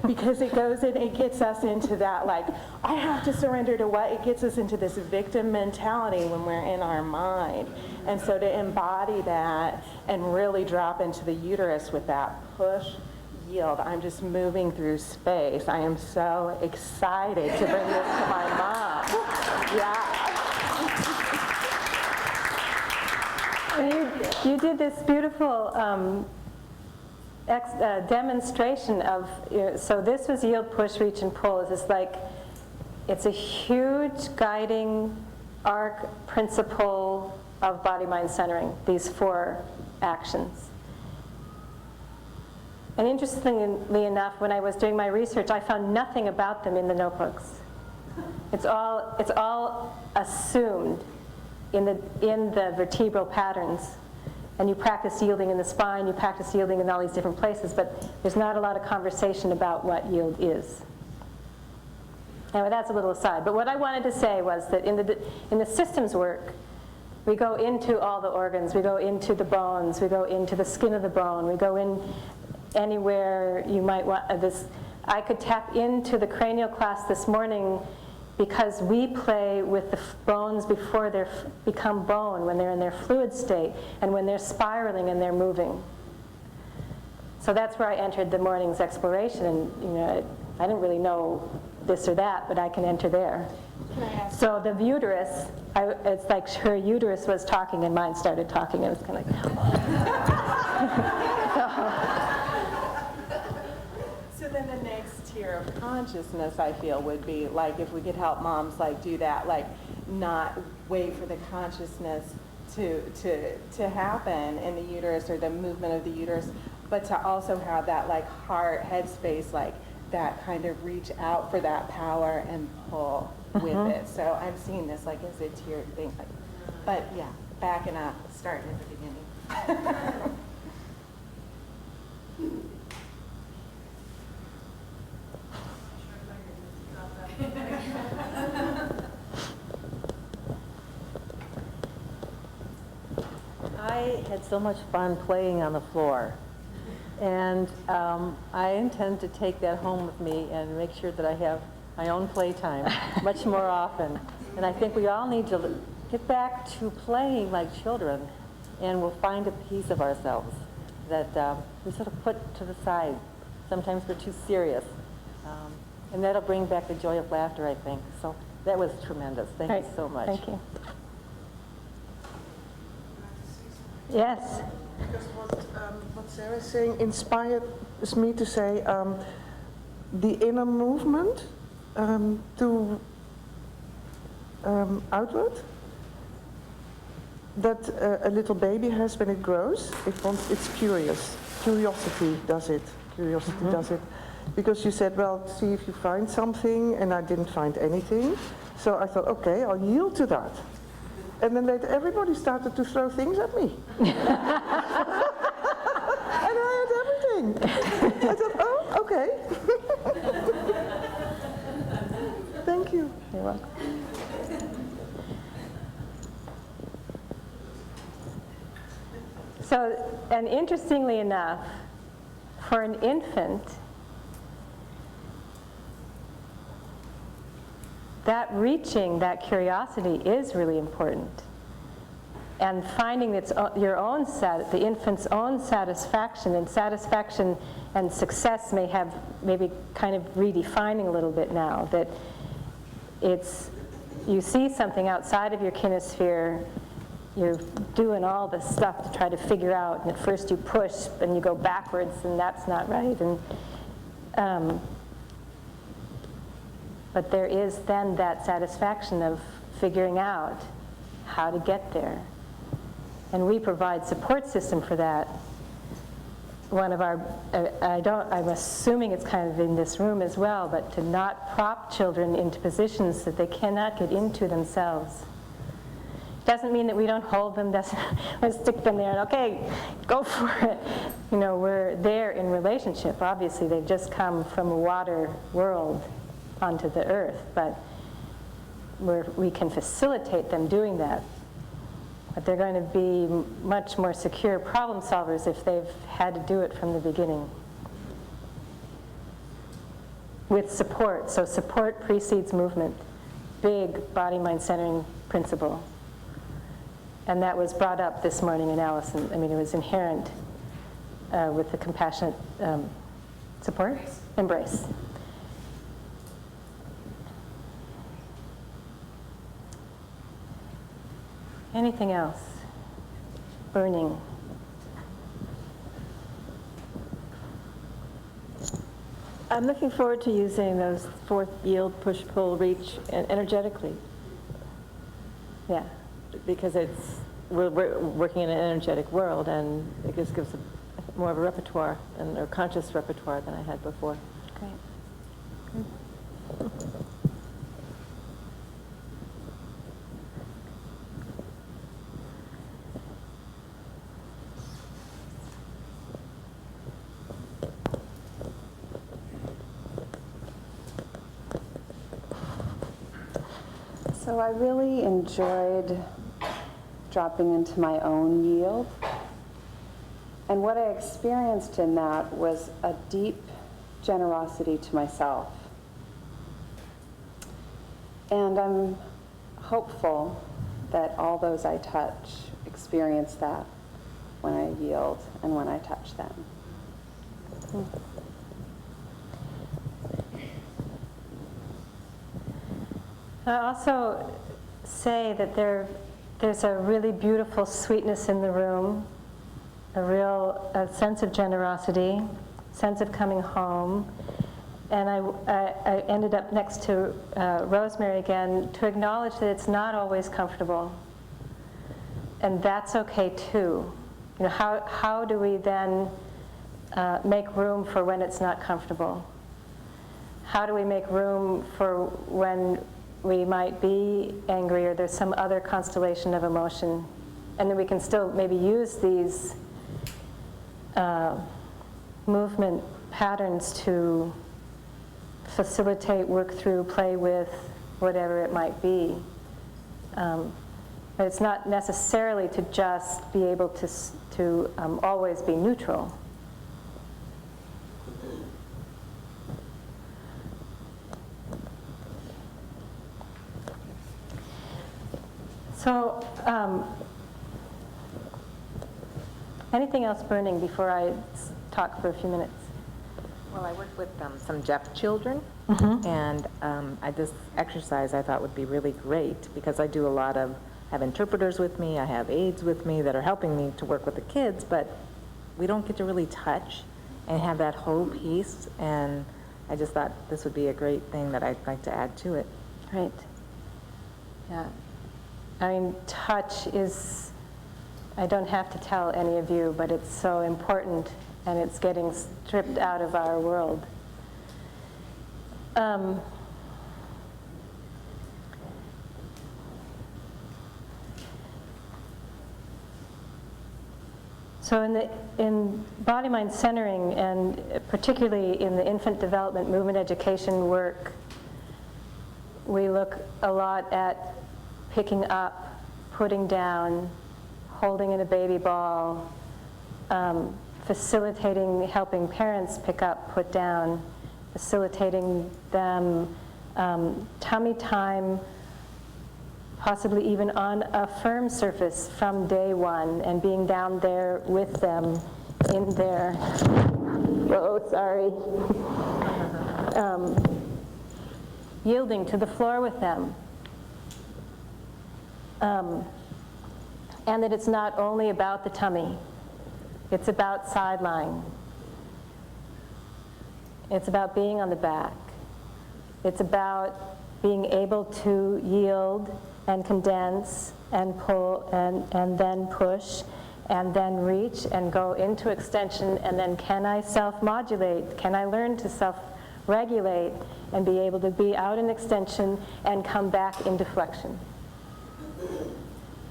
because it goes in, it gets us into that like, I have to surrender to what? It gets us into this victim mentality when we're in our mind. And so to embody that and really drop into the uterus with that push, yield. I'm just moving through space. I am so excited to bring this to my mom. Yeah. You did this beautiful demonstration of, so this was yield, push, reach, and pull. It's a huge guiding arc principle of body-mind centering, these 4 actions. And interestingly enough, when I was doing my research, I found nothing about them in the notebooks. It's all assumed in the vertebral patterns. And you practice yielding in the spine, you practice yielding in all these different places, but there's not a lot of conversation about what yield is. Anyway, that's a little aside. But what I wanted to say was that in the systems work, we go into all the organs, we go into the bones, we go into the skin of the bone, we go in anywhere you might want this. I could tap into the cranial class this morning because we play with the bones before they become bone, when they're in their fluid state, and when they're spiraling and they're moving. So that's where I entered the morning's exploration, and I didn't really know this or that, but I can enter there. So the uterus, it's like her uterus was talking and mine started talking. It was kind of So then the next tier of consciousness, I feel, would be like if we could help moms like do that, like not wait for the consciousness to happen in the uterus or the movement of the uterus, but to also have that like heart headspace, like that kind of reach out for that power and pull with it. So I'm seeing this like as a tiered thing. Like, but yeah, backing up, starting at the beginning. I had so much fun playing on the floor, and I intend to take that home with me and make sure that I have my own playtime much more often. And I think we all need to get back to playing like children, and we'll find a piece of ourselves that we sort of put to the side. Sometimes we're too serious, and that'll bring back the joy of laughter, I think. So that was tremendous. Thank you so much. Thank you. Yes. Because what Sarah's saying inspires me to say the inner movement to outward that a little baby has when it grows. It's curious. Curiosity does it. Curiosity does it. Because you said, well, see if you find something, and I didn't find anything. So I thought, okay, I'll yield to that. And then later, everybody started to throw things at me. And I had everything. I thought, oh, okay. Thank you. You're welcome. So, and interestingly enough, for an infant, that reaching, that curiosity is really important. And finding your own the infant's own satisfaction and success maybe kind of redefining a little bit now, that you see something outside of your kinesphere, you're doing all this stuff to try to figure out, and at first you push and you go backwards, and that's not right. And but there is then that satisfaction of figuring out how to get there. And we provide support system for that. one of our, I'm assuming it's kind of in this room as well, but to not prop children into positions that they cannot get into themselves. Doesn't mean that we don't hold them, doesn't stick them there and, okay, go for it. You know, we're there in relationship. Obviously, they've just come from a water world onto the earth, but we can facilitate them doing that. But they're going to be much more secure problem solvers if they've had to do it from the beginning. With support. So support precedes movement. Big body-mind centering principle. And that was brought up this morning in Allison. I mean, it was inherent with the compassionate support? Embrace. Anything else? Burning. I'm looking forward to using those fourth yield, push, pull, reach, and energetically. Yeah. Because we're working in an energetic world, and it just gives more of a repertoire, or conscious repertoire than I had before. Great. So I really enjoyed dropping into my own yield. And what I experienced in that was a deep generosity to myself. And I'm hopeful that all those I touch experience that when I yield and when I touch them. I also say that there's a really beautiful sweetness in the room, a sense of generosity, sense of coming home. And I ended up next to Rosemary again to acknowledge that it's not always comfortable. And that's okay too. You know, how do we then make room for when it's not comfortable? How do we make room for when we might be angry or there's some other constellation of emotion? And then we can still maybe use these movement patterns to facilitate, work through, play with, whatever it might be. But it's not necessarily to just be able to always be neutral. So, anything else burning before I talk for a few minutes? Well, I worked with some deaf children, and this exercise I thought would be really great because I do a lot of, have interpreters with me, I have aides with me that are helping me to work with the kids, but we don't get to really touch and have that whole piece, and I just thought this would be a great thing that I'd like to add to it. Right. Yeah. I mean, touch is, I don't have to tell any of you, but it's so important, and it's getting stripped out of our world. So in body-mind centering, and particularly in the infant development movement education work, we look a lot at picking up, putting down, holding in a baby ball, facilitating, helping parents pick up, put down, facilitating them, tummy time, possibly even on a firm surface from day one, and being down there with them in their, yielding to the floor with them. And that it's not only about the tummy, it's about side lying. It's about being on the back. It's about being able to yield and condense and pull and then push and then reach and go into extension, and then can I self-modulate? Can I learn to self-regulate and be able to be out in extension and come back into flexion?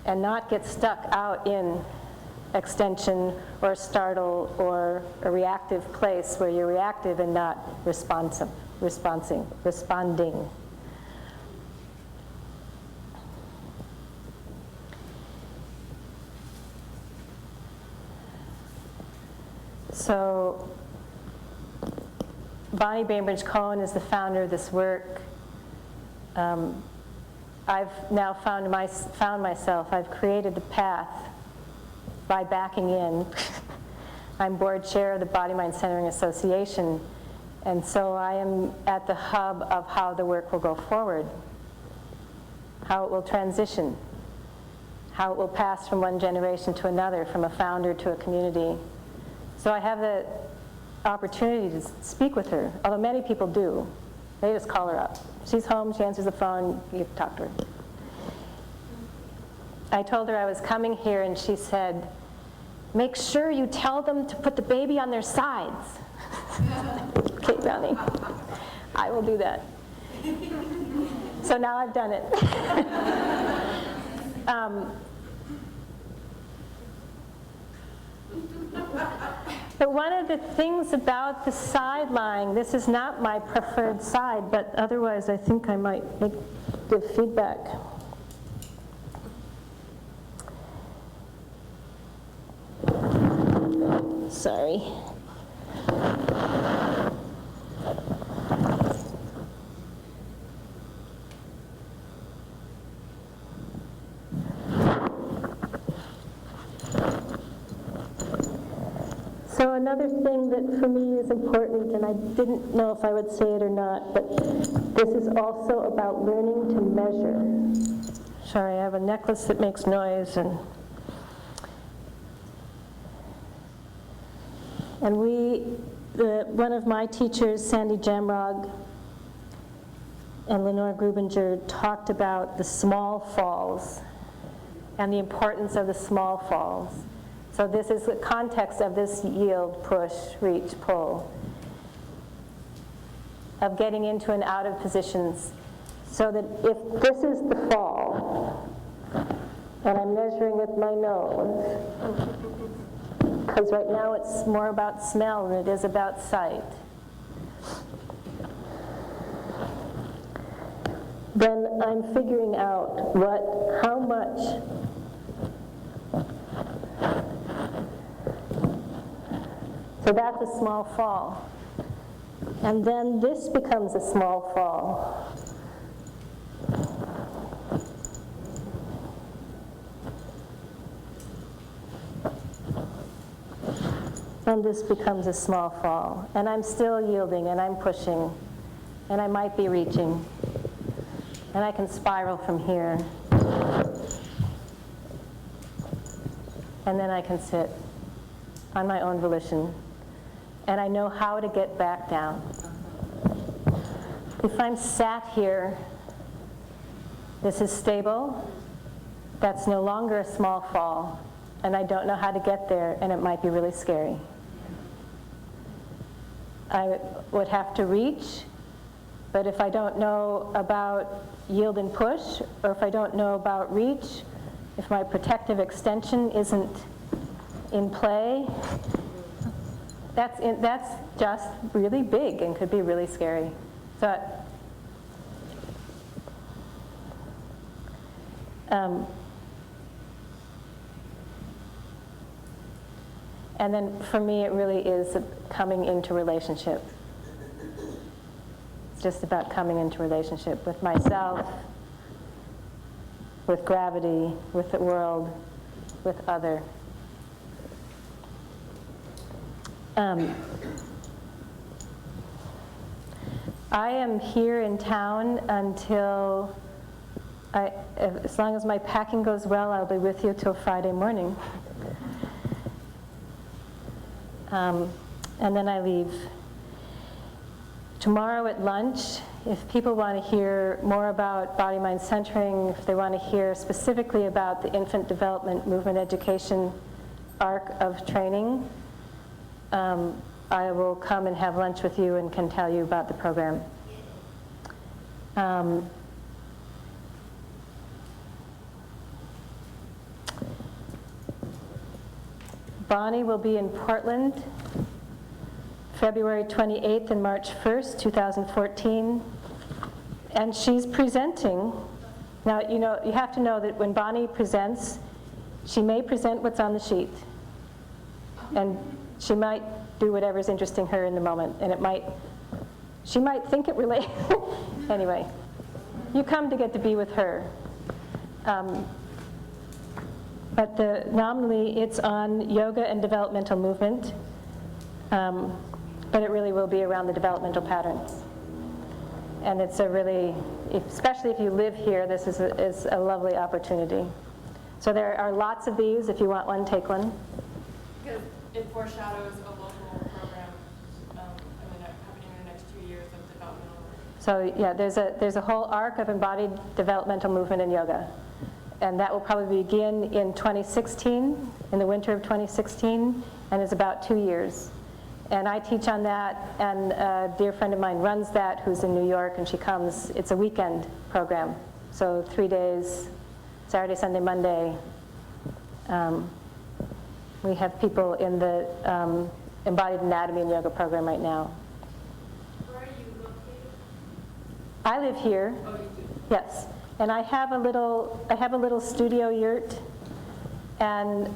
And not get stuck out in extension or startle or a reactive place where you're reactive and not responding. So Bonnie Bainbridge Cohen is the founder of this work. I've now found myself, I've created a path by backing in. I'm board chair of the Body Mind Centering Association, and so I am at the hub of how the work will go forward, how it will transition, how it will pass from one generation to another, from a founder to a community. So I have the opportunity to speak with her, although many people do. They just call her up. She's home, she answers the phone, you talk to her. I told her I was coming here, and she said, make sure you tell them to put the baby on their sides. Okay, Bonnie, I will do that. So now I've done it. But one of the things about the side lying, this is not my preferred side, but otherwise I think I might give feedback. Sorry. So another thing that for me is important, and I didn't know if I would say it or not, but this is also about learning to measure. Sorry, I have a necklace that makes noise, and one of my teachers, Sandy Jamrog, and Lenore Grubinger talked about the small falls and the importance of the small falls. So this is the context of this yield, push, reach, pull, of getting into and out of positions, so that if this is the fall, and I'm measuring with my nose, because right now it's more about smell than it is about sight, then I'm figuring out how much so that's a small fall. And then this becomes a small fall. And this becomes a small fall. And I'm still yielding, and I'm pushing, and I might be reaching. And I can spiral from here. And then I can sit on my own volition. And I know how to get back down. If I'm sat here, this is stable, that's no longer a small fall, and I don't know how to get there, and it might be really scary. I would have to reach, but if I don't know about yield and push, or if I don't know about reach, if my protective extension isn't in play, that's just really big and could be really scary. So, and then for me, it really is coming into relationship. It's just about coming into relationship with myself, with gravity, with the world, with other. I am here in town until, as long as my packing goes well, I'll be with you till Friday morning. And then I leave. Tomorrow at lunch, if people want to hear more about body-mind centering, if they want to hear specifically about the infant development movement education arc of training, I will come and have lunch with you and can tell you about the program. Bonnie will be in Portland February 28th and March 1st, 2014, and she's presenting. Now, you have to know that when Bonnie presents, she may present what's on the sheet, and she might do whatever's interesting her in the moment, and she might think it relates. Anyway, you come to get to be with her. But nominally, it's on yoga and developmental movement, but it really will be around the developmental patterns. And it's a really, especially if you live here, this is a lovely opportunity. So there are lots of these. If you want one, take one. Because it foreshadows a local program happening in the next 2 years of developmental work. So yeah, there's a whole arc of embodied developmental movement in yoga. And that will probably begin in 2016, in the winter of 2016, and is about 2 years. And I teach on that, and a dear friend of mine runs that, who's in New York, and she comes. It's a weekend program, so 3 days, Saturday, Sunday, Monday. We have people in the embodied anatomy and yoga program right now. Where are you located? I live here. Oh, you do? Yes. And I have a little studio yurt, and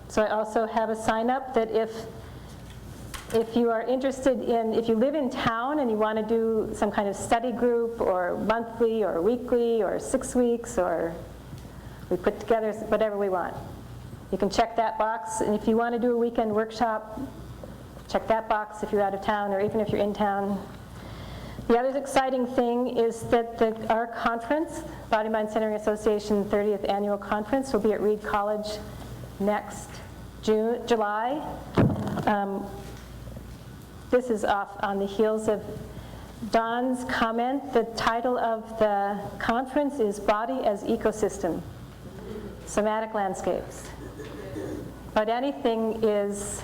so I also have a sign up that if you are interested in, if you live in town and you want to do some kind of study group, or monthly or weekly or 6 weeks, or we put together whatever we want, you can check that box. And if you want to do a weekend workshop, check that box if you're out of town, or even if you're in town. The other exciting thing is that our conference, Body Mind Centering Association 30th Annual Conference, will be at Reed College next July. This is off on the heels of Don's comment. The title of the conference is Body as Ecosystem, Somatic Landscapes. But anything is,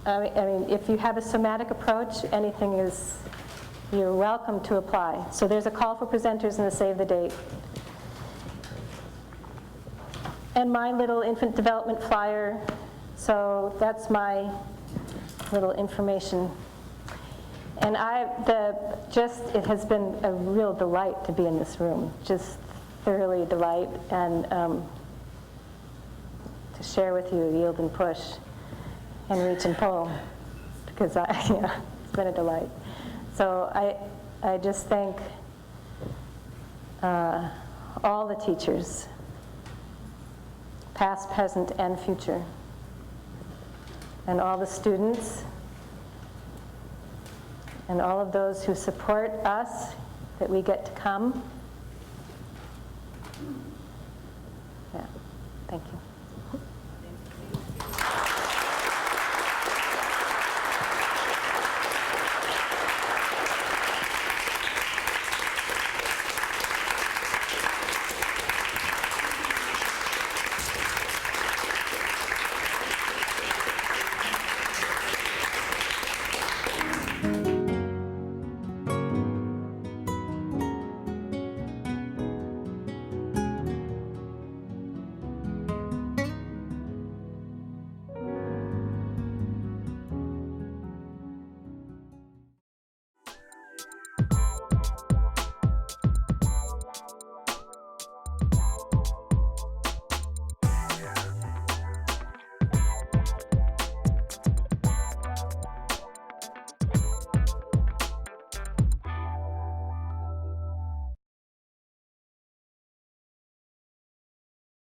I mean, if you have a somatic approach, anything is, you're welcome to apply. So there's a call for presenters and a save the date. And my little infant development flyer, so that's my little information. And it has been a real delight to be in this room, just thoroughly a delight, and to share with you yield and push and reach and pull, because it's been a delight. So I just thank all the teachers, past, present, and future, and all the students, and all of those who support us, that we get to come